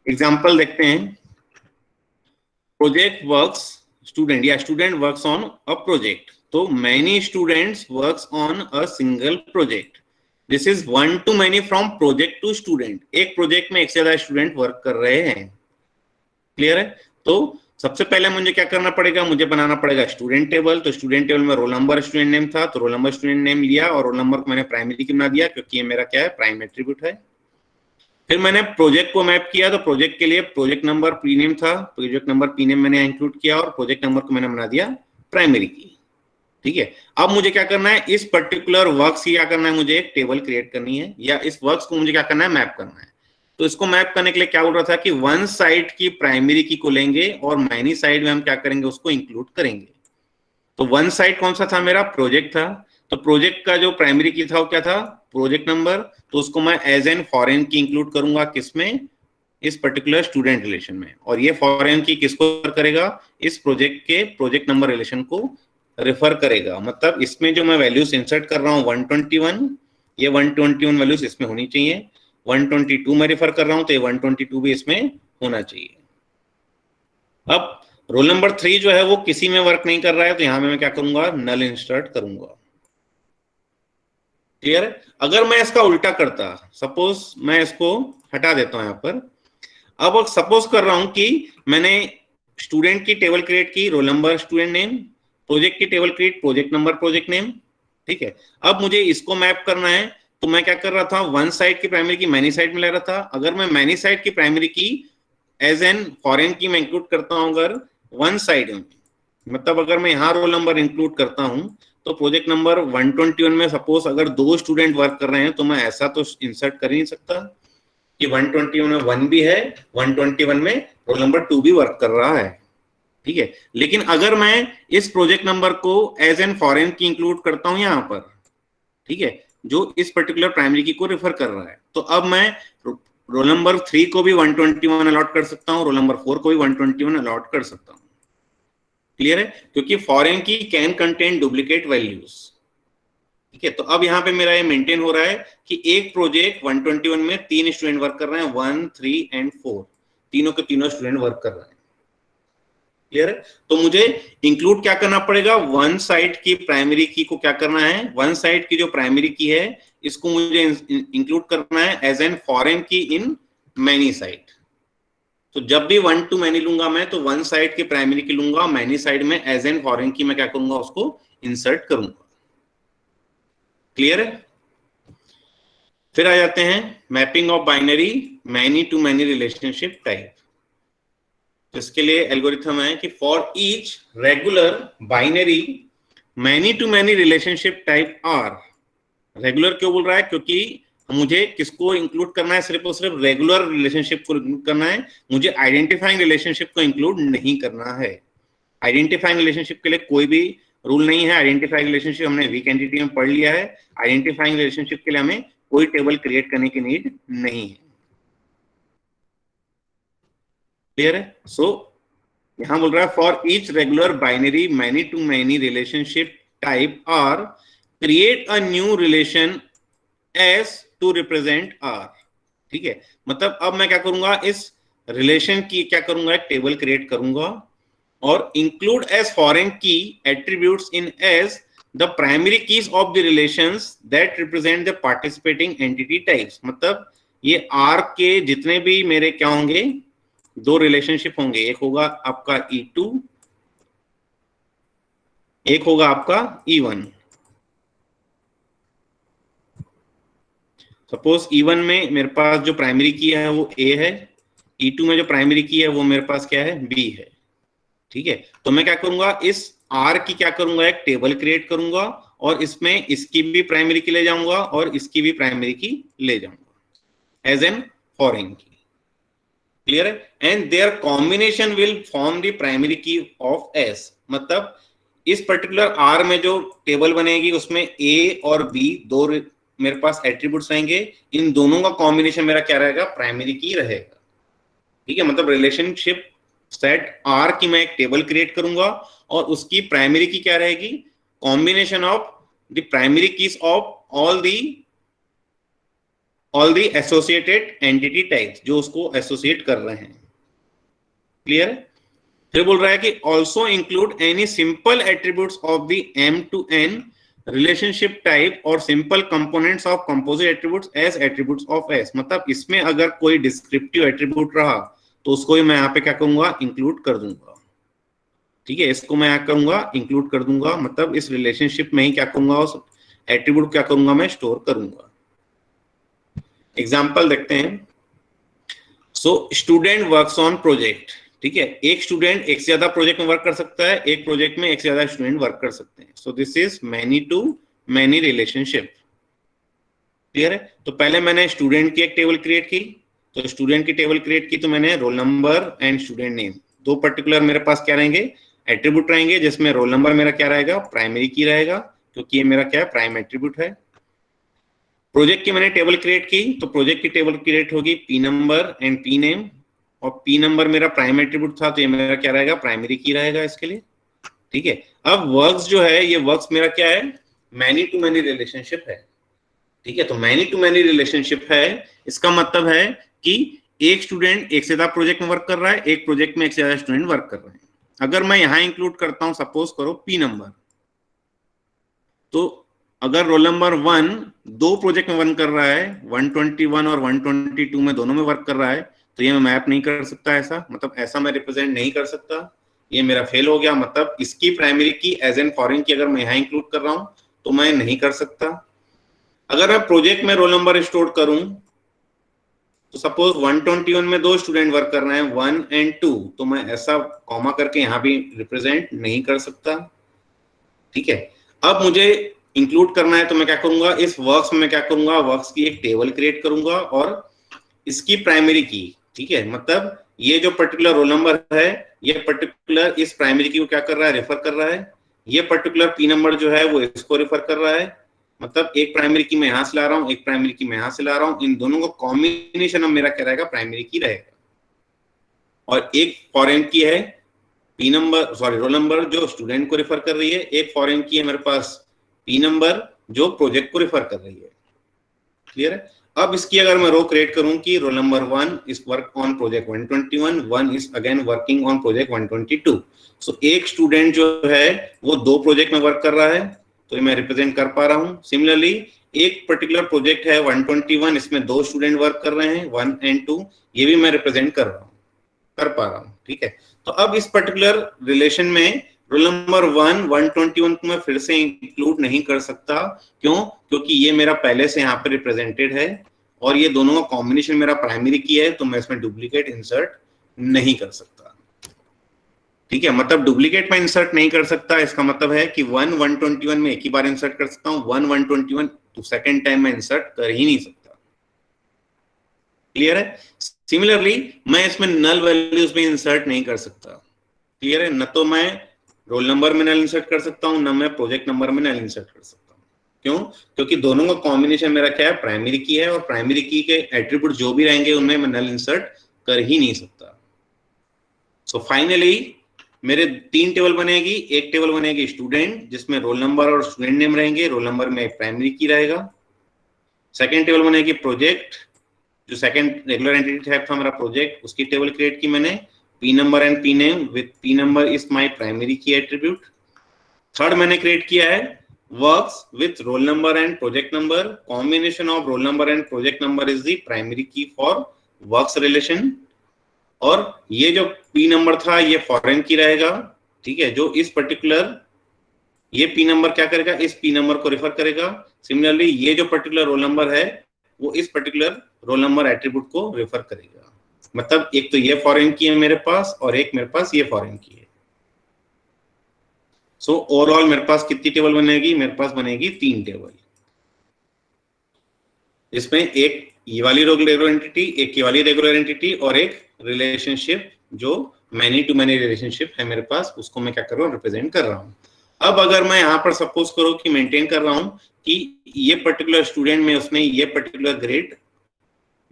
एग्जाम्पल देखते हैं, प्रोजेक्ट वर्क्स स्टूडेंट या student works on a project, तो many students works on a single project. This is one to many from project to student, एक प्रोजेक्ट में एक से ज्यादा स्टूडेंट वर्क कर रहे हैं। क्लियर है? तो सबसे पहले मुझे क्या करना पड़ेगा, मुझे बनाना पड़ेगा स्टूडेंट टेबल। तो स्टूडेंट टेबल में रोल नंबर स्टूडेंट नेम था, तो रोल नंबर स्टूडेंट नेम लिया और रोल नंबर को मैंने प्राइमरी की बना दिया क्योंकि ये मेरा क्या है, प्राइम एट्रीब्यूट है। फिर मैंने प्रोजेक्ट को मैप किया, तो प्रोजेक्ट के लिए प्रोजेक्ट नंबर पी नेम था, प्रोजेक्ट नंबर पी नेम मैंने इंक्लूड किया और प्रोजेक्ट नंबर को मैंने बना दिया प्राइमरी की, ठीक है। अब मुझे क्या करना है, इस पर्टिकुलर वर्क्स की क्या करना है, मुझे एक टेबल क्रिएट करनी है या इस वर्क्स को मुझे क्या करना है, मैप करना है। तो इसको मैप करने के लिए क्या बोल रहा था कि वन साइड की प्राइमरी की को लेंगे और मैनी साइड में हम क्या करेंगे, उसको इंक्लूड करेंगे। तो वन साइड कौन सा था, मेरा प्रोजेक्ट था। तो प्रोजेक्ट का जो प्राइमरी की था वो क्या था, प्रोजेक्ट नंबर। तो उसको मैं as an foreign key include करूंगा, किसमें, इस पर्टिकुलर स्टूडेंट रिलेशन में। और ये फॉरेन की किसको करेगा, इस प्रोजेक्ट के प्रोजेक्ट नंबर रिलेशन को रेफर करेगा। मतलब इसमें जो मैं वैल्यूज इंसर्ट कर रहा हूँ 121, ये 121 वैल्यूज इसमें होनी चाहिए। 122 में रेफर कर रहा हूं तो ये 122 भी इसमें होना चाहिए। अब रोल नंबर 3 जो है वो किसी में वर्क नहीं कर रहा है, तो यहां मैं क्या करूंगा, नल इंसर्ट करूंगा। क्लियर है? अगर मैं इसका उल्टा करता, सपोज मैं इसको हटा देता हूं यहां पर। अब सपोज कर रहा हूं कि मैंने स्टूडेंट की टेबल क्रिएट की, roll number student name, project की table create, project number project name, ठीक है। अब मुझे इसको मैप करना है, तो मैं क्या कर रहा था, वन साइड की प्राइमरी की मैनी साइड में ले रहा था। अगर मैं मैनी साइड की primary key as an foreign की मैं इंक्लूड करता हूं अगर वन साइड में, मतलब अगर मैं यहाँ रोल नंबर इंक्लूड करता हूं, तो प्रोजेक्ट नंबर 121 में सपोज अगर दो स्टूडेंट वर्क कर रहे हैं तो मैं ऐसा तो इंसर्ट कर ही नहीं सकता कि 121 में 1 भी है, 121 में रोल नंबर 2 भी वर्क कर रहा है, ठीक है। लेकिन अगर मैं इस प्रोजेक्ट नंबर को as an foreign key include करता हूं यहां पर, ठीक है, जो इस पर्टिकुलर प्राइमरी की को रेफर कर रहा है, तो अब मैं रोल नंबर 3 को भी 121 अलॉट कर सकता हूं, रोल नंबर 4 को भी 121 अलॉट कर सकता हूं। क्लियर है? क्योंकि फॉरेन की कैन कंटेन डुप्लीकेट वैल्यूज, ठीक है। तो अब यहाँ पे मेरा ये मेंटेन हो रहा है कि एक प्रोजेक्ट 121 में 3 स्टूडेंट वर्क कर रहे हैं, 1, 3 एंड 4, तीनों के तीनों स्टूडेंट वर्क कर रहे हैं। क्लियर है? तो मुझे इंक्लूड क्या करना पड़ेगा, वन साइड की प्राइमरी की को क्या करना है, वन साइड की जो प्राइमरी की है इसको मुझे इंक्लूड करना है एज एन फॉरेन की इन मैनी साइड। तो जब भी वन टू मैनी लूंगा मैं, तो वन साइड की प्राइमरी की लूंगा, मैनी साइड में एज एन फॉरेन की मैं क्या करूंगा, उसको इंसर्ट करूंगा। क्लियर है? फिर आ जाते हैं mapping of binary many to many relationship type. तो इसके लिए एल्गोरिथम है कि for each regular binary many to many relationship type R. Regular क्यों बोल रहा है, क्योंकि मुझे किसको इंक्लूड करना है, सिर्फ और सिर्फ रेगुलर रिलेशनशिप को इंक्लूड करना है, मुझे आइडेंटिफाइंग रिलेशनशिप को इंक्लूड नहीं करना है। आइडेंटिफाइंग रिलेशनशिप के लिए कोई भी रूल नहीं है। आइडेंटिफाइंग रिलेशनशिप हमने वीक एंटिटी में पढ़ लिया है। आइडेंटिफाइंग रिलेशनशिप के लिए हमें कोई टेबल क्रिएट करने की नीड नहीं है। क्लियर है? सो यहां बोल रहा है for each regular binary many to many relationship type R create a new relation S to represent R. ठीक है, मतलब अब मैं क्या करूंगा, इस रिलेशन की क्या करूंगा, एक टेबल क्रिएट करूंगा और include as foreign key attributes in as the primary keys of the relations that represent the participating entity types। मतलब ये R के जितने भी मेरे क्या होंगे, दो रिलेशनशिप होंगे, एक होगा आपका E2, एक होगा आपका E1। सपोज E1 में मेरे पास जो प्राइमरी की है वो A है, E2 में जो प्राइमरी की है वो मेरे पास क्या है, B है। ठीक है, तो मैं क्या करूंगा, इस R की क्या करूंगा, एक टेबल क्रिएट करूंगा और इसमें इसकी भी प्राइमरी की ले जाऊंगा और इसकी भी प्राइमरी की ले जाऊंगा एज एन फॉरेन की। क्लियर है? And there combination will form the primary key of S। मतलब इस पर्टिकुलर R में जो टेबल बनेगी उसमें A और B दो मेरे पास एट्रीब्यूट्स रहेंगे, इन दोनों का कॉम्बिनेशन मेरा क्या रहेगा, प्राइमरी की रहेगा। ठीक है, मतलब रिलेशनशिप सेट R की मैं एक टेबल क्रिएट करूंगा और उसकी प्राइमरी की क्या रहेगी, combination of the primary keys of all the associated entity types जो उसको एसोसिएट कर रहे हैं। क्लियर है? फिर बोल रहा है कि also include any simple attributes of the M2N relationship type और simple components of composite attributes as attributes of S। मतलब इसमें अगर कोई डिस्क्रिप्टिव एट्रीब्यूट रहा तो उसको ही मैं यहाँ पे क्या करूंगा, इंक्लूड कर दूंगा। ठीक है, इसको मैं यहाँ करूंगा इंक्लूड कर दूंगा, मतलब इस रिलेशनशिप में ही क्या करूंगा, उस एट्रीब्यूट क्या करूंगा, मैं स्टोर करूंगा। एग्जाम्पल देखते हैं। So student works on project. ठीक है, एक स्टूडेंट एक से ज्यादा प्रोजेक्ट में वर्क कर सकता है, एक प्रोजेक्ट में एक से ज्यादा स्टूडेंट वर्क कर सकते हैं। So this is many to many relationship. Clear है? तो पहले मैंने स्टूडेंट की एक टेबल क्रिएट की, तो स्टूडेंट की टेबल क्रिएट की तो मैंने role number and student name, दो पर्टिकुलर मेरे पास क्या रहेंगे, एट्रीब्यूट रहेंगे, जिसमें रोल नंबर मेरा क्या रहेगा, प्राइमरी की रहेगा, क्योंकि ये मेरा क्या है, प्राइम एट्रीब्यूट है। प्रोजेक्ट की मैंने टेबल क्रिएट की, तो प्रोजेक्ट की टेबल क्रिएट होगी P number and P name, और P नंबर मेरा प्राइम एट्रीब्यूट था तो ये मेरा क्या रहेगा, प्राइमरी की रहेगा इसके लिए। ठीक है, अब वर्क्स जो है, ये वर्क्स मेरा क्या है, मैनी टू मैनी रिलेशनशिप है। ठीक है, तो मैनी टू मैनी रिलेशनशिप है, इसका मतलब है कि एक स्टूडेंट एक से ज्यादा प्रोजेक्ट में वर्क कर रहा है, एक प्रोजेक्ट में एक से ज्यादा स्टूडेंट वर्क कर रहे हैं। अगर मैं यहां इंक्लूड करता हूं, सपोज करो P नंबर, तो अगर रोल नंबर 1 दो प्रोजेक्ट में वर्क कर रहा है, 121 और 122 में दोनों में वर्क कर रहा है, तो ये मैं मैप नहीं कर सकता ऐसा, मतलब ऐसा मैं रिप्रेजेंट नहीं कर सकता, ये मेरा फेल हो गया। मतलब इसकी primary key as an foreign की अगर मैं यहाँ इंक्लूड कर रहा हूं तो मैं नहीं कर सकता। अगर मैं प्रोजेक्ट में रोल नंबर स्टोर करूं, तो सपोज 121 में दो स्टूडेंट वर्क कर रहे हैं, 1 एंड 2, तो मैं ऐसा कॉमा करके यहाँ भी रिप्रेजेंट नहीं कर सकता। ठीक है, अब मुझे इंक्लूड करना है तो मैं क्या करूंगा, इस वर्क्स में मैं क्या करूंगा, वर्क्स की एक टेबल क्रिएट करूंगा और इसकी प्राइमरी की। ठीक है, मतलब ये जो पर्टिकुलर रोल नंबर है, ये पर्टिकुलर इस प्राइमरी की को क्या कर रहा है, रेफर कर रहा है। ये पर्टिकुलर P नंबर जो है वो इसको रेफर कर रहा है, मतलब एक प्राइमरी की मैं यहां से ला रहा हूं, एक प्राइमरी की मैं यहां से ला रहा हूं, इन दोनों का कॉम्बिनेशन अब मेरा क्या रहेगा, प्राइमरी की रहेगा। और एक फॉरेन की है P number, sorry roll number जो स्टूडेंट को रेफर कर रही है, एक फॉरेन की है मेरे पास P नंबर जो प्रोजेक्ट को रेफर कर रही है। क्लियर है? अब इसकी अगर मैं रो क्रिएट करूं कि roll number 1 is work on project 121, 1 is again working on project 122। सो एक स्टूडेंट जो है वो दो प्रोजेक्ट में वर्क कर रहा है, तो ये मैं रिप्रेजेंट कर पा रहा हूं। सिमिलरली एक पर्टिकुलर प्रोजेक्ट है 121, इसमें दो स्टूडेंट वर्क कर रहे हैं 1 एंड 2, ये भी मैं रिप्रेजेंट कर पा रहा हूं। ठीक है, तो अब इस पर्टिकुलर रिलेशन में रोल नंबर 121 को मैं फिर से इंक्लूड नहीं कर सकता। क्यों? क्योंकि ये मेरा पहले से यहाँ पे रिप्रेजेंटेड है और ये दोनों का कॉम्बिनेशन मेरा प्राइमरी की है, तो मैं इसमें डुप्लीकेट इंसर्ट नहीं कर सकता। ठीक है, मतलब डुप्लीकेट में इंसर्ट नहीं कर सकता, इसका मतलब है कि 121 में एक ही बार इंसर्ट कर सकता हूँ, 121 तो सेकेंड टाइम में इंसर्ट कर ही नहीं सकता। क्लियर है? सिमिलरली मैं इसमें नल वैल्यूज में इंसर्ट नहीं कर सकता। क्लियर है? न तो मैं रोल नंबर में नल इंसर्ट कर सकता हूं, न मैं प्रोजेक्ट नंबर में नल इंसर्ट कर सकता हूं। क्यों? क्योंकि दोनों का कॉम्बिनेशन मेरा क्या है, प्राइमरी की है, और प्राइमरी की के एट्रीब्यूट जो भी रहेंगे उनमें मैं नल इंसर्ट कर ही नहीं सकता। सो फाइनली मेरे तीन टेबल बनेगी। एक टेबल बनेगी स्टूडेंट जिसमें रोल नंबर और स्टूडेंट नेम रहेंगे, रोल नंबर में प्राइमरी की रहेगा। सेकेंड टेबल बनेगी प्रोजेक्ट, जो सेकंड रेगुलर एंटिटी टाइप था मेरा प्रोजेक्ट, उसकी टेबल क्रिएट की मैंने, P number and P name with P number is my primary key attribute. Third मैंने क्रिएट किया है works with roll number and project number. Combination of roll number and project number is the primary key for works relation. और ये जो P नंबर था ये फॉरेन की रहेगा, ठीक है, जो इस पर्टिकुलर ये P नंबर क्या करेगा, इस P नंबर को रेफर करेगा. सिमिलरली ये जो पर्टिकुलर रोल नंबर है वो इस पर्टिकुलर रोल नंबर एट्रीब्यूट को रेफर करेगा. मतलब एक तो ये फॉरेन की है मेरे पास और एक मेरे पास ये फॉरेन की है. सो ओवरऑल मेरे पास कितनी टेबल बनेगी, मेरे पास बनेगी 3 टेबल. इसमें एक ये वाली रेगुलर एंटिटी, एक ये वाली रेगुलर एंटिटी और एक रिलेशनशिप जो मैनी टू मैनी रिलेशनशिप है मेरे पास, उसको मैं क्या कर रहा हूँ, रिप्रेजेंट कर रहा हूँ. अब अगर मैं यहाँ पर सपोज करो कि मेंटेन कर रहा हूँ कि ये पर्टिकुलर स्टूडेंट में उसने ये पर्टिकुलर ग्रेड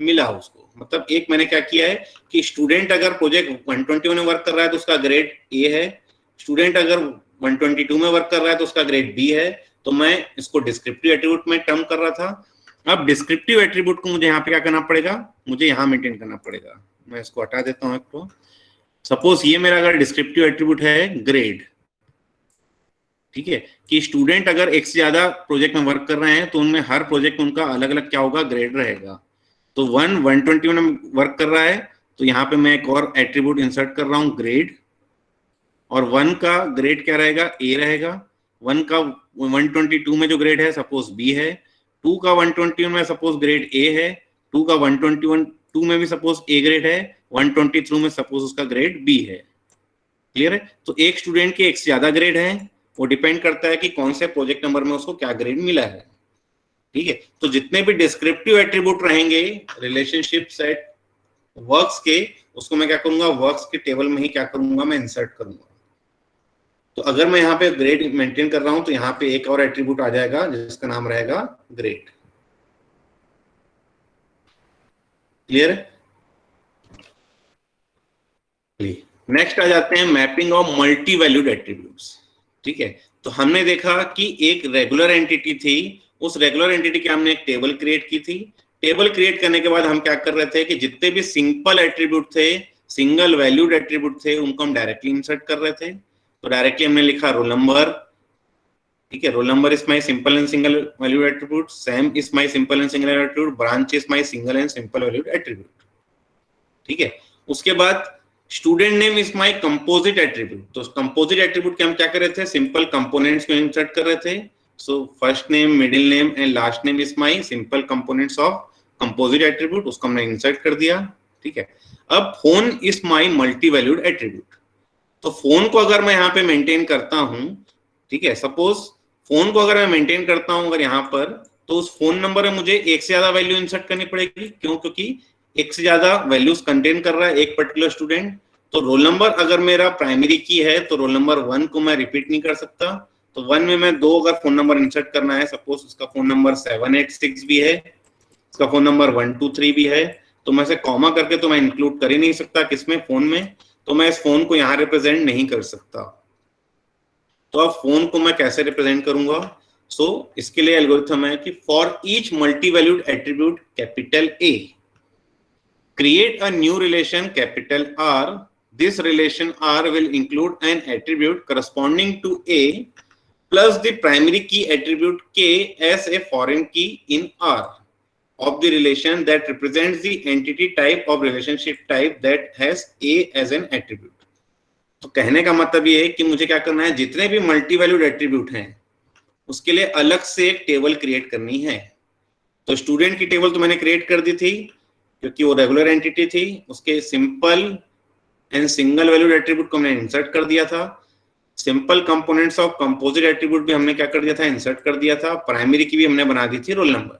मिला उसको, मतलब एक मैंने क्या किया है कि स्टूडेंट अगर प्रोजेक्ट 121 में वर्क कर रहा है तो उसका ग्रेड ए है, स्टूडेंट अगर 122 में वर्क कर रहा है तो उसका ग्रेड बी है. तो मैं इसको डिस्क्रिप्टिव एट्रीब्यूट में टर्म कर रहा था. अब डिस्क्रिप्टिव एट्रीब्यूट को मुझे यहाँ पे क्या करना पड़ेगा, मुझे यहाँ मेंटेन करना पड़ेगा. मैं इसको हटा देता हूँ. तो सपोज ये मेरा अगर डिस्क्रिप्टिव एट्रीब्यूट है ग्रेड, ठीक है, कि स्टूडेंट अगर एक से ज्यादा प्रोजेक्ट में वर्क कर रहे हैं तो उनमें हर प्रोजेक्ट में उनका अलग अलग क्या होगा, ग्रेड रहेगा. तो 121 में वर्क कर रहा है तो यहाँ पे मैं एक और एट्रीब्यूट इंसर्ट कर रहा हूँ ग्रेड, और 1 का ग्रेड क्या रहेगा, ए रहेगा. 1 का 122 में जो ग्रेड है सपोज बी है, 2 का 121 में सपोज ग्रेड ए है, 2 का 121 में भी सपोज ए ग्रेड है, 123 में सपोज उसका ग्रेड बी है. क्लियर है. तो एक स्टूडेंट के एक से ज्यादा ग्रेड है, वो डिपेंड करता है कि कौन से प्रोजेक्ट नंबर में उसको क्या ग्रेड मिला है. ठीक है. तो जितने भी डिस्क्रिप्टिव एट्रीब्यूट रहेंगे रिलेशनशिप सेट वर्क्स के, उसको मैं क्या करूंगा, वर्क्स के टेबल में ही क्या करूंगा, मैं इंसर्ट करूंगा. तो अगर मैं यहाँ पे ग्रेड मेंटेन कर रहा हूं तो यहाँ पे एक और एट्रीब्यूट आ जाएगा जिसका नाम रहेगा ग्रेड. क्लियर है. नेक्स्ट आ जाते हैं mapping of multi valued attributes. ठीक है. तो हमने देखा कि एक रेगुलर एंटिटी थी, उस रेगुलर एंटिटी की हमने एक टेबल क्रिएट की थी. टेबल क्रिएट करने के बाद हम क्या कर रहे थे कि जितने भी सिंपल एट्रीब्यूट थे, सिंगल वैल्यूड एट्रीब्यूट थे, उनको हम डायरेक्टली इंसर्ट कर रहे थे. तो डायरेक्टली हमने लिखा रोल नंबर. ठीक है. Role number is my simple and single valued attribute, Sam is my simple and single attribute, branch is my single and simple valued attribute. ठीक है. उसके बाद student name is my composite attribute. तो कंपोजिट एट्रीब्यूट के हम क्या कर रहे थे, सिंपल कंपोनेंट्स में इंसर्ट कर रहे थे. So first name, middle name and last name is my simple components of composite attribute, उसको हमने इंसर्ट कर दिया. ठीक है. अब phone is my multi valued attribute. तो फोन को अगर मैं यहाँ पे मेंटेन करता हूं, ठीक है, सपोज फोन को अगर मैं मेंटेन करता हूं अगर यहाँ पर, तो उस फोन नंबर में मुझे एक से ज्यादा वैल्यू इंसर्ट करनी पड़ेगी. क्यों? क्योंकि एक से ज्यादा वैल्यूज कंटेन कर रहा है एक पर्टिकुलर स्टूडेंट. तो रोल नंबर अगर मेरा प्राइमरी की है तो रोल नंबर 1 को मैं रिपीट नहीं कर सकता. तो 1 में मैं 2 अगर फोन नंबर इंसर्ट करना है, सपोज उसका फोन नंबर 786 भी है, उसका फोन नंबर 123 भी है, तो मैं इसे कॉमा करके तो मैं इंक्लूड कर ही नहीं सकता किसमें, फोन में. तो मैं इस फोन को यहाँ रिप्रेजेंट नहीं कर सकता. तो अब फोन को मैं कैसे रिप्रेजेंट करूंगा? सो इसके लिए एल्गोरिथम है कि for each multi valued attribute capital A, create a new relation capital R. This relation R will include an attribute corresponding to A plus the primary key attribute K as a foreign key in R of the relation that represents the entity type of relationship type that has A as an attribute. तो कहने का मतलब ये है कि मुझे क्या करना है, जितने भी मल्टी वैल्यूड एट्रीब्यूट हैं उसके लिए अलग से एक टेबल क्रिएट करनी है. तो स्टूडेंट की टेबल तो मैंने क्रिएट कर दी थी क्योंकि वो रेगुलर एंटिटी थी. उसके simple and single valued attribute को हमने इंसर्ट कर दिया था. Simple components of composite attribute भी हमने क्या कर दिया था, इंसर्ट कर दिया था. प्राइमरी की भी हमने बना दी थी रोल नंबर.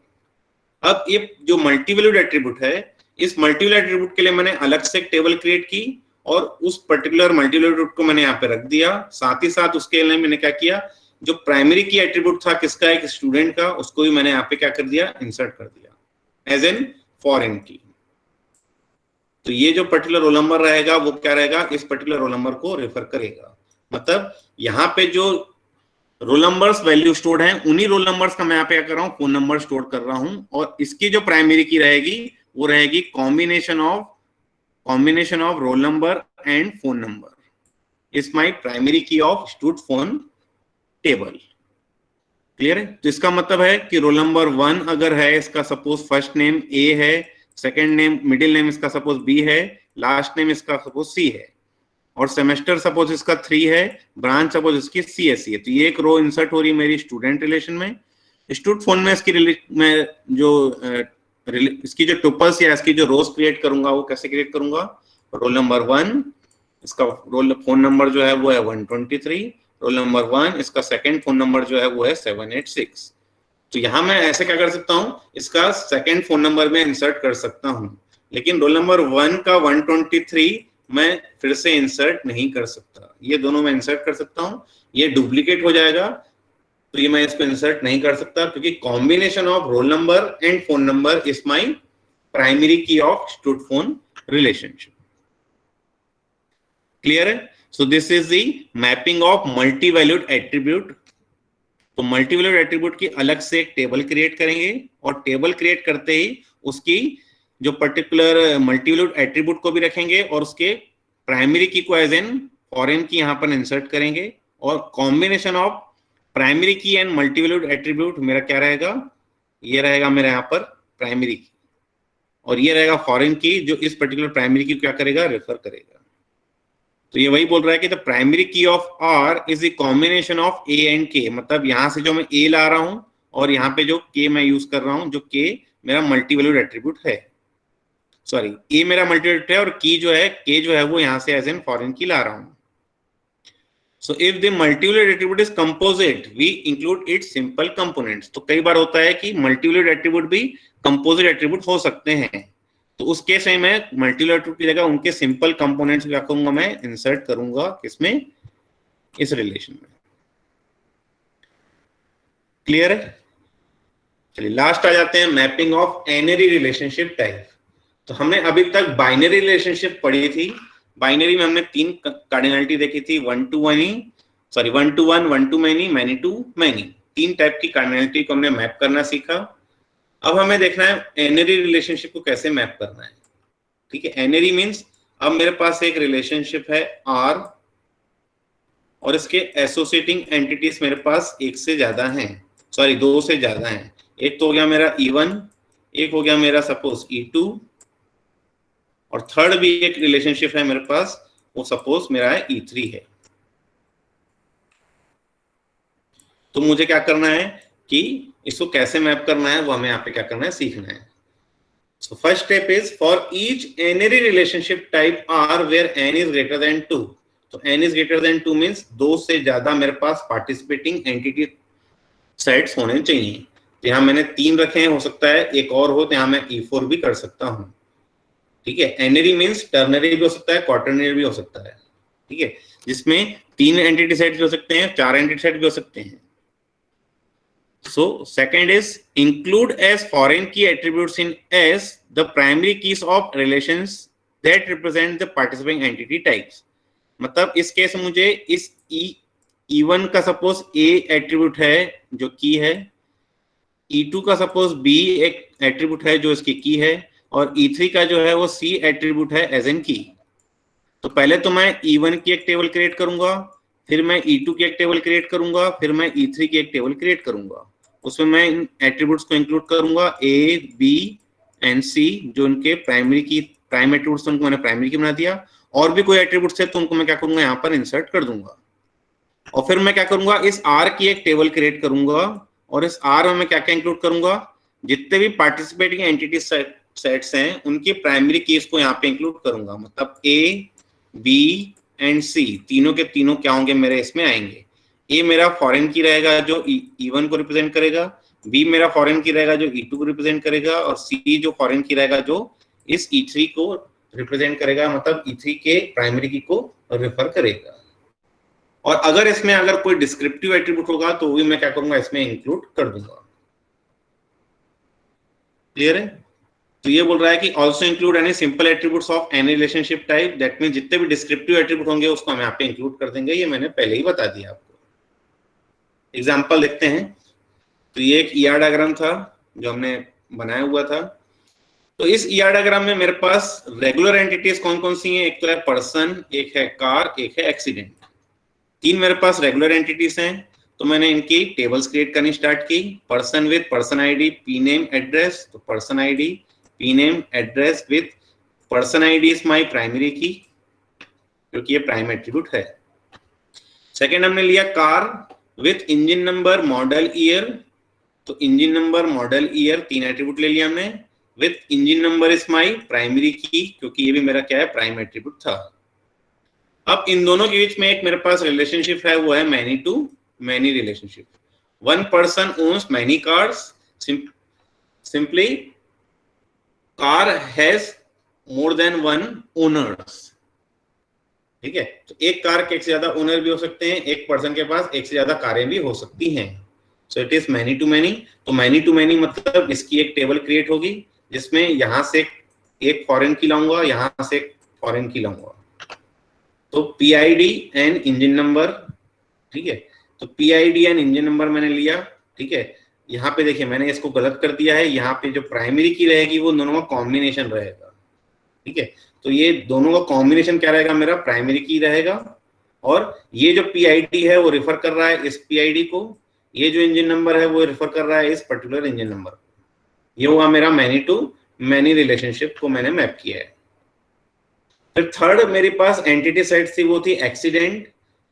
अब ये जो मल्टी वैल्यूड एट्रीब्यूट है, इस मल्टी वैल्यूड एट्रीब्यूट के लिए मैंने अलग से एक टेबल क्रिएट की और उस पर्टिकुलर मल्टी वैल्यूड एट्रीब्यूट को मैंने यहाँ पे रख दिया. साथ ही साथ उसके लिए मैंने क्या किया, जो प्राइमरी की एट्रीब्यूट था किसका, एक स्टूडेंट का, उसको भी मैंने यहाँ पे क्या कर दिया, इंसर्ट कर दिया एज एन फॉरेन की. तो ये जो पर्टिकुलर रोल नंबर रहेगा वो क्या रहेगा, इस पर्टिकुलर रोल नंबर को रेफर करेगा. मतलब यहाँ पे जो रोल नंबर्स वैल्यू स्टोर्ड हैं उन्हीं रोल नंबर्स का मैं यहाँ पे क्या कर रहा हूँ, फोन नंबर स्टोर कर रहा हूँ. और इसकी जो प्राइमरी की रहेगी वो रहेगी combination of roll number and phone number is my primary key of student phone table. Clear है? तो इसका मतलब है कि रोल नंबर 1 अगर है, इसका सपोज फर्स्ट नेम ए है, सेकंड नेम मिडिल नेम इसका सपोज बी है, लास्ट नेम इसका सपोज सी है, और सेमेस्टर सपोज इसका 3 है, ब्रांच सपोज इसकी सीएससी है। तो ये एक रो इंसर्ट हो रही है मेरी स्टूडेंट रिलेशन में। स्टूडेंट फोन में इसकी में जो इसकी जो टुपल्स या इसकी जो रोज क्रिएट करूंगा वो कैसे क्रिएट करूंगा? रोल नंबर 1 इसका रोल फोन नंबर जो है वो है 123, रोल नंबर 1 इसका सेकंड फोन नंबर जो है वो है 786। तो यहां मैं ऐसे क्या कर सकता हूं, इसका सेकंड फोन नंबर में इंसर्ट कर सकता हूं, लेकिन रोल नंबर 1 का 123 मैं फिर से इंसर्ट नहीं कर सकता। ये दोनों मैं इंसर्ट कर सकता हूं, ये डुप्लीकेट हो जाएगा, तो ये मैं इसको इंसर्ट नहीं कर सकता, क्योंकि combination of roll number and phone number is my primary key of student phone relationship. Clear है? So this is the mapping of multi valued attribute. तो मल्टी वैल्यूड एट्रीब्यूट की अलग से एक टेबल क्रिएट करेंगे, और टेबल क्रिएट करते ही उसकी जो पर्टिकुलर मल्टी वैल्यूड एट्रीब्यूट को भी रखेंगे, और उसके प्राइमरी की को एज एन फॉरेन की यहां पर इंसर्ट करेंगे, और कॉम्बिनेशन ऑफ प्राइमरी की एंड मल्टी वैल्यूड एट्रीब्यूट मेरा क्या रहेगा? ये रहेगा मेरा यहाँ पर प्राइमरी की, और ये रहेगा फॉरेन की जो इस पर्टिकुलर प्राइमरी की क्या करेगा? रेफर करेगा। तो ये वही बोल रहा है कि the primary key of R is the combination of A and K. मतलब यहां से जो मैं ए ला रहा हूं और यहाँ पे जो के मैं यूज कर रहा हूं, जो के मेरा मल्टी वैल्यूड एट्रीब्यूट है, सॉरी ए मेरा मल्टी वैल्यूड है, और की जो है के जो है वो यहां से एज एन फॉरेन की ला रहा हूं। So if the multi-valued attribute is composite, we include its simple components. तो कई बार होता है कि multi-valued attribute भी composite attribute हो सकते हैं, तो उस केस में मैं multi-valued attribute की जगह उनके simple components क्या करूंगा? मैं insert करूंगा किसमें? इस रिलेशन में। क्लियर है? चलिए लास्ट आ जाते हैं, mapping of n-ary relationship type. तो हमने अभी तक बाइनरी रिलेशनशिप पढ़ी थी। बाइनरी में हमने 3 कार्डिनलिटी देखी थी, 1 to 1, sorry 1 to 1, 1 to many to many। 3 type की कार्डिनलिटी को हमने मैप करना सीखा। अब हमें देखना है एनरी रिलेशनशिप को कैसे मैप करना है। ठीक है, एनरी मींस अब मेरे पास एक रिलेशनशिप है आर, और इसके एसोसिएटिंग एंटिटीज मेरे पास एक से ज्यादा हैं, सॉरी 2 से ज्यादा हैं। एक तो हो गया मेरा E1, एक हो गया मेरा सपोज E2, और थर्ड भी एक रिलेशनशिप है मेरे पास, वो सपोज मेरा है E3 है। तो मुझे क्या करना है कि इसको कैसे मैप करना है वो हमें यहाँ पे क्या करना है? सीखना है। So first step is for each n-ary relationship type R where n is greater than 2। तो n is greater than 2 means 2 से ज्यादा मेरे पास पार्टिसिपेटिंग एंटिटी सेट्स होने चाहिए। तो यहाँ मैंने 3 रखे हैं, हो सकता है एक और हो, तो यहाँ मैं E4 भी कर सकता हूँ। ठीक है, एनरी मींस टर्नरी भी हो सकता है, क्वार्टरनरी भी हो सकता है। ठीक है, जिसमें 3 एंटिटी सेट भी हो सकते हैं, 4 एंटिटी सेट भी हो सकते हैं। So second is include as foreign key attributes in S the primary keys of relations that represent the participating entity types. मतलब इस केस में मुझे इस E1 का सपोज ए एट्रीब्यूट है जो की है, E2 का सपोज बी एक एट्रीब्यूट है जो इसकी की है, और E3 का जो है वो C एट्रीब्यूट है एज एन की। तो पहले तो मैं E1 की एक टेबल क्रिएट करूंगा, फिर मैं E2 की एक टेबल क्रिएट करूंगा, फिर मैं E3 की एक टेबल क्रिएट करूंगा। उसमें मैं इन एट्रीब्यूट्स को इंक्लूड करूंगा A, B एंड C, जो उनके प्राइमरी की प्राइम एट्रीब्यूट्स, उनको मैंने प्राइमरी की बना दिया। और भी कोई एट्रीब्यूट्स है तो उनको मैं क्या करूंगा? यहाँ पर इंसर्ट कर दूंगा। और फिर मैं क्या करूंगा? इस R की एक टेबल क्रिएट करूंगा, और इस R में मैं क्या क्या इंक्लूड करूंगा? जितने भी पार्टिसिपेटिंग एंटिटी सेट्स हैं उनकी प्राइमरी कीज को यहाँ पे इंक्लूड करूंगा। मतलब A, B एंड C तीनों के तीनों क्या होंगे? मेरे इसमें आएंगे। A मेरा फॉरेन की रहेगा जो E1 को रिप्रेजेंट करेगा, B मेरा फॉरेन की रहेगा जो E2 को रिप्रेजेंट करेगा, और C जो फॉरेन की रहेगा जो इस E3 को रिप्रेजेंट करेगा, मतलब E3 के प्राइमरी की को रेफर करेगा। और अगर इसमें अगर कोई डिस्क्रिप्टिव एट्रीब्यूट होगा तो भी मैं क्या करूंगा? इसमें इंक्लूड कर दूंगा। क्लियर है? तो ये बोल रहा है कि also include any simple attributes of any relationship type, that mean जितने भी डिस्क्रिप्टिव एट्रीब्यूट होंगे उसको हम यहाँ पे इंक्लूड कर देंगे। ये मैंने पहले ही बता दिया आपको। एग्जांपल देखते हैं। तो ये एक ईआर डायग्राम था जो हमने बनाया हुआ था। तो इस ईआर डायग्राम में मेरे पास रेगुलर एंटिटीज कौन कौन सी हैं? एक तो है पर्सन, एक है कार, एक है एक्सीडेंट। तीन मेरे पास रेगुलर एंटिटीज हैं। तो मैंने इनकी टेबल्स क्रिएट करनी स्टार्ट की। Person with person ID, P name, address. तो person ID, P name, address with person ID is my primary key, क्योंकि ये प्राइम एट्रीब्यूट है। सेकेंड हमने लिया car with engine number, model, year. तो इंजन नंबर, मॉडल, ईयर, तीन एट्रीब्यूट ले लिया हमने। With engine number is my primary key, क्योंकि ये भी मेरा क्या है, प्राइम एट्रीब्यूट था। अब इन दोनों के बीच में एक मेरे पास रिलेशनशिप है, वो है many to many relationship. One person owns many cars, simply car has more than one owners. ठीक है, तो एक कार के एक से ज्यादा ओनर भी हो सकते हैं, एक पर्सन के पास एक से ज्यादा कारें भी हो सकती हैं। So it is many to many. तो मैनी टू मैनी मतलब इसकी एक टेबल क्रिएट होगी, जिसमें यहां से एक फॉरेन की लाऊंगा, यहां से एक फॉरेन की लाऊंगा। तो पीआईडी एंड इंजन नंबर, ठीक है। तो पीआईडी एंड इंजन नंबर मैंने लिया, ठीक है। यहाँ पे देखिए मैंने इसको गलत कर दिया है, यहाँ पे जो प्राइमरी की रहेगी वो दोनों का कॉम्बिनेशन रहेगा, ठीक है। तो ये दोनों का कॉम्बिनेशन क्या रहेगा, मेरा प्राइमरी की रहेगा। और ये जो पीआईडी है वो रेफर कर रहा है इस पीआईडी को, ये जो इंजन नंबर है वो रेफर कर रहा है इस पर्टिकुलर इंजन नंबर को। ये हुआ मेरा मैनी टू मैनी रिलेशनशिप को मैंने मैप किया है। फिर थर्ड मेरे पास एंटिटी सेट थी, वो थी accident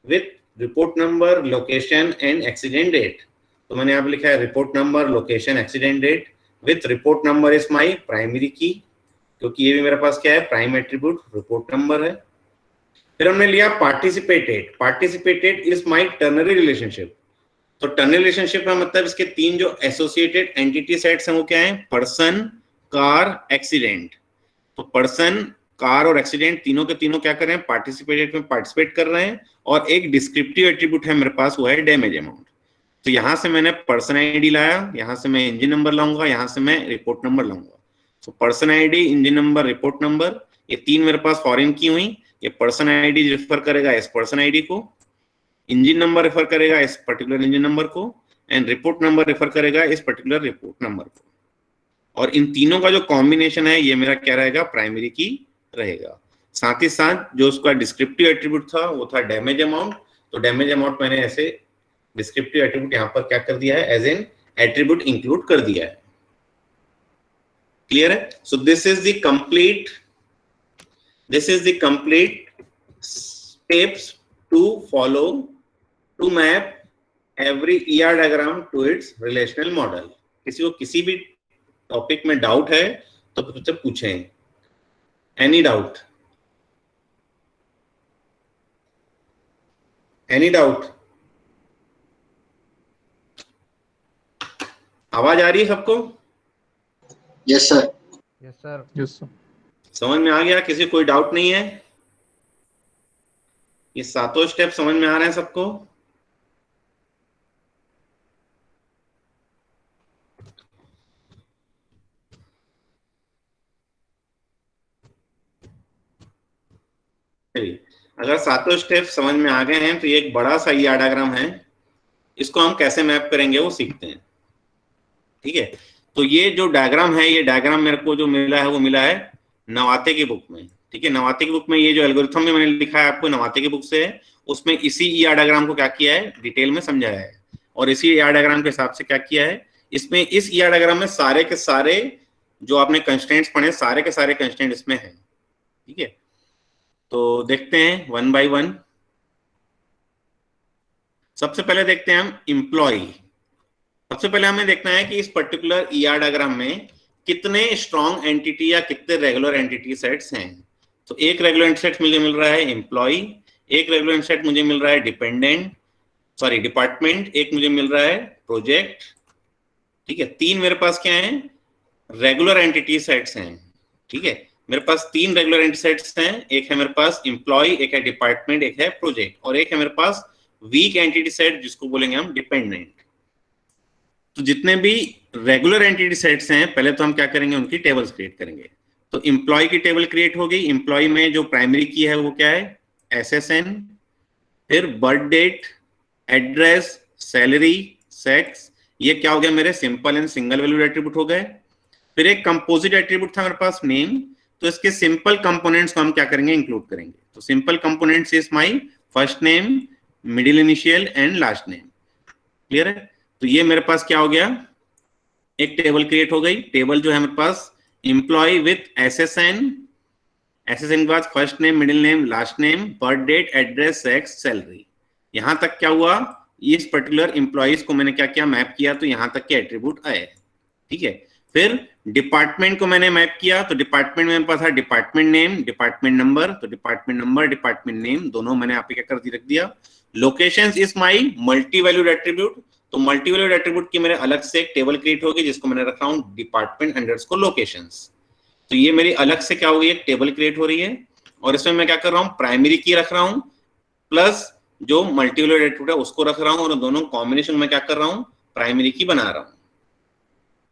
with report number, location and accident date. तो मैंने यहाँ पे लिखा है report number, location, accident date. With report number is my primary key, क्योंकि ये भी मेरे पास क्या है, प्राइम एट्रीब्यूट रिपोर्ट नंबर है। फिर हमने लिया participated. Participated is my ternary relationship. तो टर्नरी रिलेशनशिप में मतलब इसके तीन जो एसोसिएटेड एंटिटी सेट्स हैं वो क्या है, पर्सन, कार, एक्सीडेंट। तो पर्सन, कार और एक्सीडेंट तीनों के तीनों क्या कर रहे हैं, पार्टिसिपेटेड में पार्टिसिपेट कर रहे हैं। और एक डिस्क्रिप्टिव एट्रीब्यूट है मेरे पास, वो है डैमेज अमाउंट। तो यहां से मैंने पर्सन आईडी लाया, यहां से मैं इंजन नंबर लाऊंगा, यहां से मैं रिपोर्ट नंबर लाऊंगा। तो person ID, engine number, report number, ये तीन मेरे पास फॉरेन की हुई। ये पर्सन आईडी रेफर करेगा इस पर्सन आईडी को, इंजन नंबर रेफर करेगा इस पर्टिकुलर इंजन नंबर को, एंड रिपोर्ट नंबर रेफर करेगा इस पर्टिकुलर रिपोर्ट नंबर को। और इन तीनों का जो कॉम्बिनेशन है ये मेरा क्या रहेगा, प्राइमरी की रहेगा। साथ ही साथ जो उसका डिस्क्रिप्टिव एट्रीब्यूट था वो था डैमेज अमाउंट। तो डैमेज अमाउंट मैंने ऐसे डिस्क्रिप्टिव एट्रीब्यूट यहाँ पर क्या कर दिया है, एज एन एट्रीब्यूट इंक्लूड कर दिया है। क्लियर है? So this is the complete steps to follow to map every ER diagram to its relational model. किसी को किसी भी टॉपिक में डाउट है तो मुझसे पूछें। Any doubt? Any doubt? आवाज आ रही है सबको? Yes sir. Yes sir. Yes sir. समझ में आ गया? किसी कोई डाउट नहीं है? ये सातों स्टेप समझ में आ रहे हैं सबको? अगर सातों स्टेप समझ में आ गए हैं तो ये एक बड़ा सा ईआर डायग्राम है, इसको हम कैसे मैप करेंगे वो सीखते हैं। ठीक है, तो ये जो डायग्राम है, ये डायग्राम मेरे को जो मिला है वो मिला है नवाते की बुक में। ठीक है, नवाते की बुक में ये जो एल्गोरिथम में मैंने लिखा है आपको नवाते की बुक से है, उसमें इसी ईआर डायग्राम को क्या किया है, डिटेल में समझाया है। और इसी ईआर डायग्राम के हिसाब से क्या किया है, इसमें इस ईआर डायग्राम में सारे के सारे जो आपने कंस्ट्रेंट्स पढ़े, सारे के सारे कंस्ट्रेंट इसमें है। ठीक है, तो देखते हैं वन बाय वन। सबसे पहले देखते हैं हम एम्प्लॉय। सबसे पहले हमें देखना है कि इस पर्टिकुलर ईआर डायग्राम में कितने स्ट्रॉन्ग एंटिटी या कितने रेगुलर एंटिटी सेट्स हैं। तो एक रेगुलर एंटिटी सेट मुझे मिल रहा है एम्प्लॉय, एक रेगुलर एंटिटी सेट मुझे मिल रहा है डिपार्टमेंट, एक मुझे मिल रहा है प्रोजेक्ट। ठीक है, तीन मेरे पास क्या है, रेगुलर एंटिटी सेट्स हैं। ठीक है, मेरे पास तीन रेगुलर एंटिटी सेट्स हैं, एक है मेरे पास एम्प्लॉय, एक है डिपार्टमेंट, एक है प्रोजेक्ट, और एक है मेरे पास वीक एंटिटी सेट जिसको बोलेंगे हम डिपेंडेंट। तो जितने भी रेगुलर एंटिटी सेट्स हैं, पहले तो हम क्या करेंगे, उनकी टेबल्स क्रिएट करेंगे। तो एम्प्लॉय की टेबल क्रिएट होगी। एम्प्लॉय में जो प्राइमरी की है वो क्या है, SSN, फिर birth date, address, salary, sex. ये क्या हो गया, मेरे simple and single valued attribute हो गए। फिर एक कंपोजिट एट्रीब्यूट था मेरे पास नेम, तो इसके सिंपल कंपोनेंट्स को हम क्या करेंगे, इंक्लूड करेंगे। तो simple components is my first name, middle initial and last name. Clear है? तो ये मेरे पास क्या हो गया, एक टेबल क्रिएट हो गई। टेबल जो है मेरे पास एम्प्लॉय विथ SSN, SSN के बाद first name, middle name, last name, birth date, address, sex, salary. यहां तक क्या हुआ, इस पर्टिकुलर एम्प्लॉइज को मैंने क्या किया, मैप किया, तो यहां तक के एट्रीब्यूट आए। ठीक है। फिर डिपार्टमेंट को मैंने मैप किया, तो डिपार्टमेंट में मेरे पास था डिपार्टमेंट नेम, डिपार्टमेंट नंबर, तो डिपार्टमेंट नंबर, डिपार्टमेंट नेम दोनों मैंने यहाँ पे क्या कर रख दिया। Locations is my multi valued attribute, तो मल्टी वैल्यूड एट्रीब्यूट की मेरे अलग से एक टेबल क्रिएट होगी जिसको मैंने रखा हूं डिपार्टमेंट अंडरस्कोर लोकेशंस। तो ये मेरी अलग से क्या हो गई, एक टेबल क्रिएट हो रही है, और इसमें मैं क्या कर रहा हूँ, प्राइमरी की रख रहा हूँ प्लस जो मल्टी वैल्यूड एट्रीब्यूट है उसको रख रहा हूँ, और दोनों कॉम्बिनेशन में क्या कर रहा हूँ, प्राइमरी की बना रहा हूँ।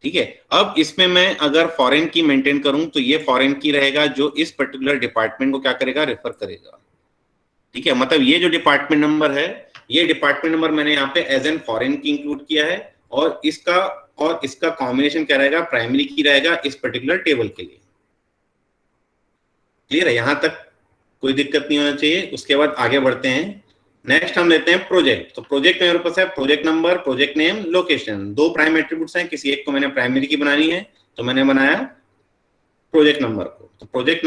ठीक है। अब इसमें मैं अगर फॉरेन की मेंटेन करूं तो ये फॉरेन की रहेगा जो इस पर्टिकुलर डिपार्टमेंट को क्या करेगा, रेफर करेगा। ठीक है। मतलब ये जो डिपार्टमेंट नंबर है, ये डिपार्टमेंट नंबर मैंने यहाँ पे as an foreign key include किया है, और इसका कॉम्बिनेशन क्या रहेगा, प्राइमरी की रहेगा इस पर्टिकुलर टेबल के लिए। क्लियर है? यहां तक कोई दिक्कत नहीं होना चाहिए। उसके बाद आगे बढ़ते हैं। नेक्स्ट हम लेते हैं प्रोजेक्ट। तो प्रोजेक्ट में मेरे पास है project number, project name, location. दो प्राइम एट्रीब्यूट्स हैं, किसी एक को मैंने प्राइमरी की बनानी है, तो मैंने बनाया प्रोजेक्ट नंबर को। तो project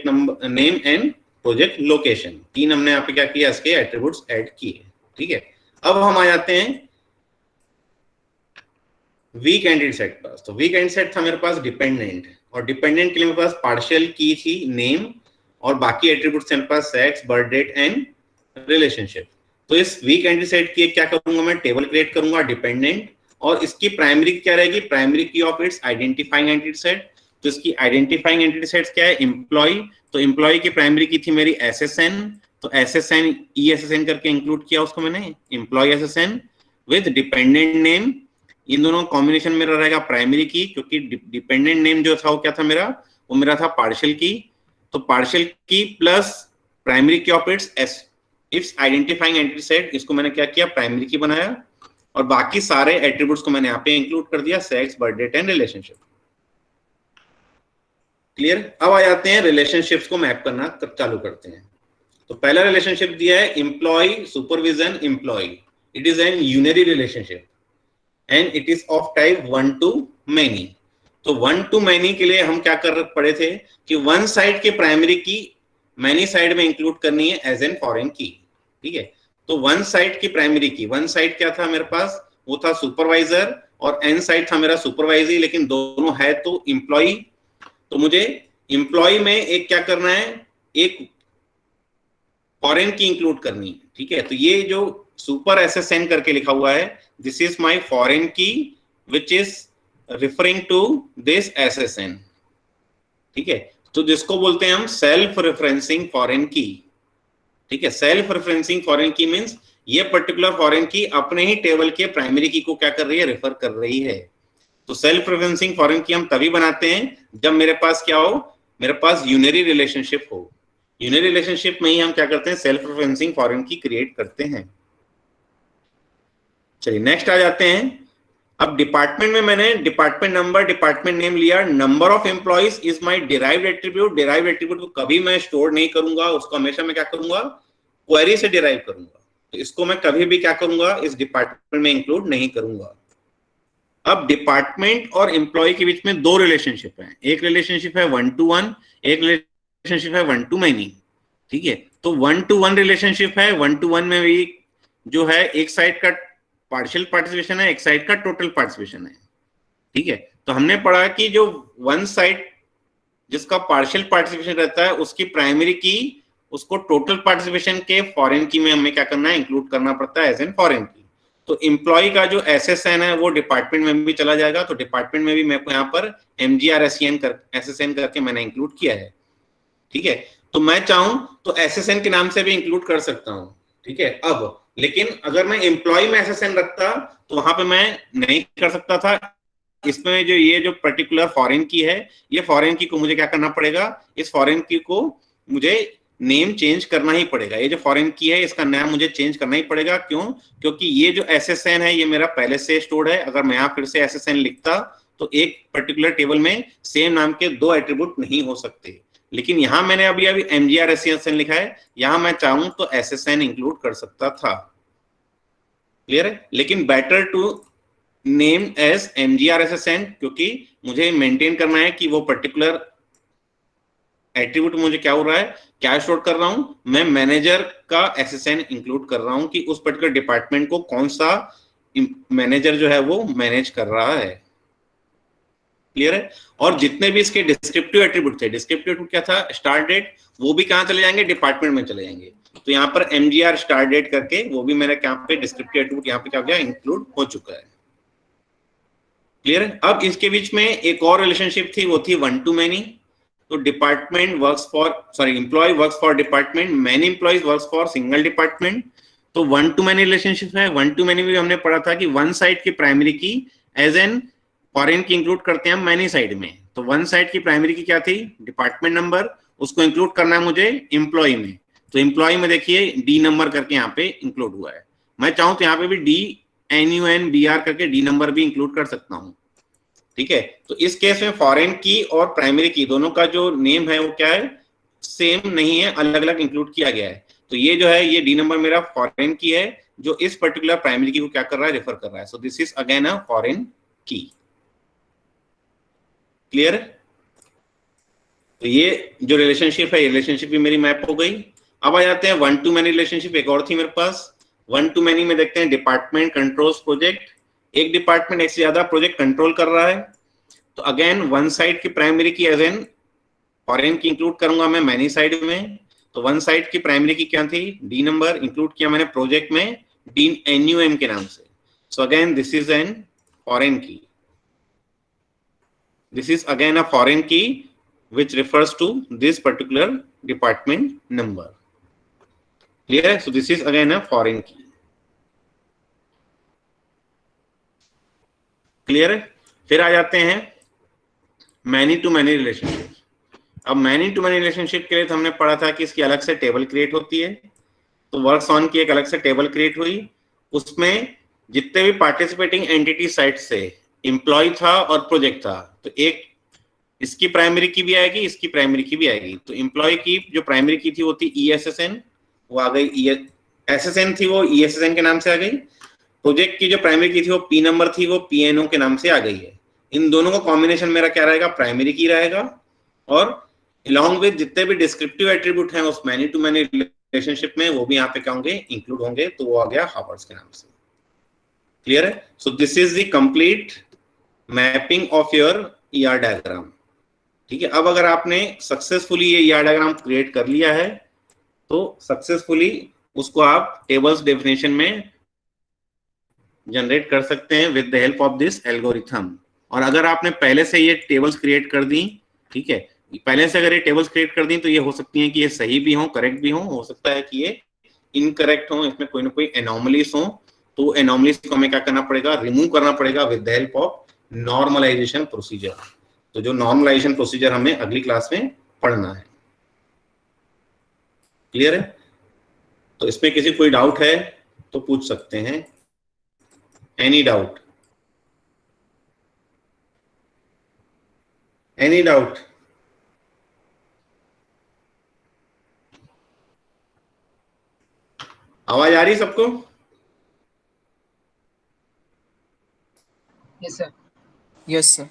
number, name and project location, तीन हमने यहाँ पे क्या किया, इसके एट्रीब्यूट्स ऐड किए। ठीक है। अब हम आ जाते हैं वीक एंटिटी सेट पर। तो वीक एंटिटी सेट था मेरे पास डिपेंडेंट, और डिपेंडेंट के लिए मेरे पास पार्शियल की थी नेम, और बाकी एट्रीब्यूट्स मेरे पास sex, birth date and relationship. तो इस वीक एंटिटी सेट की क्या करूंगा, मैं टेबल क्रिएट करूंगा डिपेंडेंट, और इसकी प्राइमरी क्या रहेगी, primary key of its identifying entity set. तो इसकी आइडेंटिफाइंग एंटिटी सेट्स क्या है, एम्प्लॉय। तो एम्प्लॉय की प्राइमरी की थी मेरी SSN, तो SSN ESSN करके इंक्लूड किया उसको मैंने, employee SSN with dependent name. इन दोनों कॉम्बिनेशन मेरा रहेगा प्राइमरी की, क्योंकि डिपेंडेंट नेम जो था वो क्या था मेरा, वो मेरा था पार्शियल की। तो पार्शियल की plus primary key of its identifying entity set, इसको मैंने क्या किया, प्राइमरी की बनाया, और बाकी सारे एट्रीब्यूट्स को मैंने यहाँ पे इंक्लूड कर दिया, sex, birth date and relationship. Clear? अब आ जाते हैं रिलेशनशिप्स को मैप करना चालू करते हैं। तो पहला रिलेशनशिप दिया है employee supervision employee. It is an unary relationship and it is of type 1 to many। तो 1 to many के लिए हम क्या कर पड़े थे कि वन साइड के प्राइमरी की मैनी साइड में इंक्लूड करनी है एज एन फॉरेन की। ठीक है। तो वन साइड की प्राइमरी की, वन साइड क्या था मेरे पास, वो था सुपरवाइजर, और एन साइड था मेरा सुपरवाइजर, लेकिन दोनों है तो एम्प्लॉय। तो मुझे एम्प्लॉय में एक क्या करना है, एक फॉरेन की इंक्लूड करनी है। ठीक है। तो ये जो सुपर SSN करके लिखा हुआ है, this is my foreign key which is referring to this SSN। ठीक है। तो जिसको बोलते हैं हम सेल्फ रेफरेंसिंग फॉरेन की। ठीक है। सेल्फ रेफरेंसिंग फॉरेन की मींस ये पर्टिकुलर फॉरेन की अपने ही टेबल के प्राइमरी की को क्या कर रही है, रेफर कर रही है। तो सेल्फ रेफरेंसिंग फॉरेन की हम तभी बनाते हैं जब मेरे पास क्या हो, मेरे पास यूनरी रिलेशनशिप हो। यूनरी रिलेशनशिप में ही हम क्या करते हैं, सेल्फ रेफरेंसिंग फॉरेन की क्रिएट करते हैं। चलिए नेक्स्ट आ जाते हैं। अब डिपार्टमेंट में मैंने डिपार्टमेंट नंबर, डिपार्टमेंट नेम लिया। Number of employees is my derived attribute. Derived attribute को कभी मैं स्टोर नहीं करूंगा, उसको हमेशा मैं क्या करूंगा, क्वेरी से डिराइव करूंगा। तो इसको मैं कभी भी क्या करूंगा, इस डिपार्टमेंट में इंक्लूड नहीं करूंगा। अब डिपार्टमेंट और एम्प्लॉय के बीच में दो रिलेशनशिप है। एक रिलेशनशिप है 1 to 1, एक रिलेशनशिप है 1 to many। ठीक है। तो 1 to 1 रिलेशनशिप है। 1 to 1 में भी जो है एक साइड का पार्शियल पार्टिसिपेशन है, एक साइड का टोटल पार्टिसिपेशन है। ठीक है। तो हमने पढ़ा कि जो वन साइड जिसका पार्शियल पार्टिसिपेशन रहता है, उसकी प्राइमरी की उसको टोटल पार्टिसिपेशन के फॉरेन की में हमें क्या करना है, इंक्लूड करना पड़ता है एज एन फॉरेन की। तो एम्प्लॉय का जो SSN है वो डिपार्टमेंट में भी चला जाएगा। तो डिपार्टमेंट में भी मैं यहाँ पर SSN करके मैंने इंक्लूड किया है। ठीक है। तो मैं चाहूं तो SSN के नाम से भी इंक्लूड कर सकता हूं। ठीक है। अब लेकिन अगर मैं एम्प्लॉय में SSN रखता तो वहां पे मैं नहीं कर सकता था। इसमें जो ये जो पर्टिकुलर फॉरेन की है, ये फॉरेन की को मुझे क्या करना पड़ेगा, इस फॉरेन की को मुझे नेम चेंज करना ही पड़ेगा। ये जो फॉरेन की है इसका नाम मुझे चेंज करना ही पड़ेगा। क्यों? क्योंकि ये जो SSN है ये मेरा पहले से स्टोर्ड है। अगर मैं यहाँ फिर से SSN लिखता तो एक पर्टिकुलर टेबल में सेम नाम के दो एट्रीब्यूट नहीं हो सकते। लेकिन यहां मैंने अभी अभी MGR SCSN लिखा है, यहां मैं चाहूं तो SSN इंक्लूड कर सकता था। क्लियर है? लेकिन better to name as MGR SSN, क्योंकि मुझे मेंटेन करना है कि वो पर्टिकुलर एट्रीब्यूट मुझे क्या हो रहा है, क्या स्टोर कर रहा हूं मैं, मैनेजर का SSN इंक्लूड कर रहा हूं कि उस पर्टिकुलर डिपार्टमेंट को कौन सा मैनेजर जो है वो मैनेज कर रहा है। क्लियर है? और जितने भी इसके डिस्क्रिप्टिव एट्रीब्यूट थे, डिस्क्रिप्टिव एट्रीब्यूट क्या था, स्टार्ट डेट, वो भी कहां चले जाएंगे, डिपार्टमेंट में चले जाएंगे। तो यहाँ पर MGR स्टार्ट डेट करके वो भी मेरा यहाँ पे डिस्क्रिप्टिव एट्रीब्यूट यहाँ पे क्या हो गया, इंक्लूड हो चुका है। क्लियर है? अब इसके बीच में एक और रिलेशनशिप थी, वो थी वन टू मैनी। तो department works for, sorry, employee works for department, many employees works for single department. तो वन टू मैनी रिलेशनशिप है। वन टू मैनी में हमने पढ़ा था कि वन साइड की primary key as an foreign key include करते हैं हम मैनी साइड में। तो वन साइड की प्राइमरी की क्या थी, डिपार्टमेंट नंबर, उसको इंक्लूड करना है मुझे एम्प्लॉय में। तो एम्प्लॉय में देखिए डी नंबर करके यहाँ पे इंक्लूड हुआ है। मैं चाहूं तो यहाँ पे भी DNUNBR करके डी नंबर भी इंक्लूड कर सकता हूँ। ठीक है? तो इस केस में फॉरेन की और प्राइमरी की दोनों का जो नेम है वो क्या है, सेम नहीं है, अलग अलग इंक्लूड किया गया है। तो ये जो है, ये डी नंबर मेरा फॉरेन की है जो इस पर्टिकुलर प्राइमरी की को क्या कर रहा है, रेफर कर रहा है। So this is again a foreign की। क्लियर? तो ये जो रिलेशनशिप है, रिलेशनशिप भी मेरी मैप हो गई। अब आ जाते हैं वन टू मैनी रिलेशनशिप। एक और थी मेरे पास वन टू मैनी में, देखते हैं डिपार्टमेंट कंट्रोल्स प्रोजेक्ट। एक डिपार्टमेंट एक से ज्यादा प्रोजेक्ट कंट्रोल कर रहा है। तो अगेन वन साइड की primary key as an foreign key include करूंगा मैं मैनी साइड में। तो वन साइड की प्राइमरी की क्या थी, डी नंबर, इंक्लूड किया मैंने प्रोजेक्ट में DNUM के नाम से। So again this is an foreign की, this is again a foreign key which refers to this particular department number. Clear? So this is again a foreign key. Clear है? फिर आ जाते हैं मैनी टू मैनी रिलेशनशिप। अब मैनी टू मैनी रिलेशनशिप के लिए तो हमने पढ़ा था कि इसकी अलग से टेबल क्रिएट होती है। तो वर्क्स ऑन की एक अलग से टेबल क्रिएट हुई, उसमें जितने भी पार्टिसिपेटिंग एंटिटी साइट से एम्प्लॉय था और प्रोजेक्ट था, तो एक इसकी प्राइमरी की भी आएगी, इसकी प्राइमरी की भी आएगी। तो एम्प्लॉय की जो प्राइमरी की थी वो थी ESSN, वो आ गई SSN थी, वो ESSN के नाम से आ गई। प्रोजेक्ट की जो प्राइमरी की थी वो P नंबर थी, वो PNO के नाम से आ गई है। इन दोनों का कॉम्बिनेशन मेरा क्या रहेगा, प्राइमरी की रहेगा। और अलॉन्ग विद जितने भी डिस्क्रिप्टिव एट्रीब्यूट हैं उस मैनी टू मैनी रिलेशनशिप में, वो भी यहाँ पे क्या होंगे, इंक्लूड होंगे। तो वो आ गया हावर्ड्स के नाम से। क्लियर है? So this is the complete mapping of your ER diagram. ठीक है? अब अगर आपने सक्सेसफुली ये ER डायग्राम क्रिएट कर लिया है तो सक्सेसफुली उसको आप टेबल्स डेफिनेशन में जनरेट कर सकते हैं with the help of this algorithm. और अगर आपने पहले से ये टेबल्स क्रिएट कर दी, ठीक है, पहले से अगर ये टेबल्स क्रिएट कर दी तो ये हो सकती है कि ये सही भी हो, करेक्ट भी हो सकता है कि ये इनकरेक्ट हो, इसमें कोई ना कोई एनोमलीज हो। तो एनोमलीज को हमें क्या करना पड़ेगा, रिमूव करना पड़ेगा with the help of normalization procedure. तो जो नॉर्मलाइजेशन प्रोसीजर हमें अगली क्लास में पढ़ना है। क्लियर है? तो इसमें किसी कोई डाउट है तो पूछ सकते हैं। Any doubt? Any doubt? आवाज आ रही है सबको? Yes sir. Yes sir.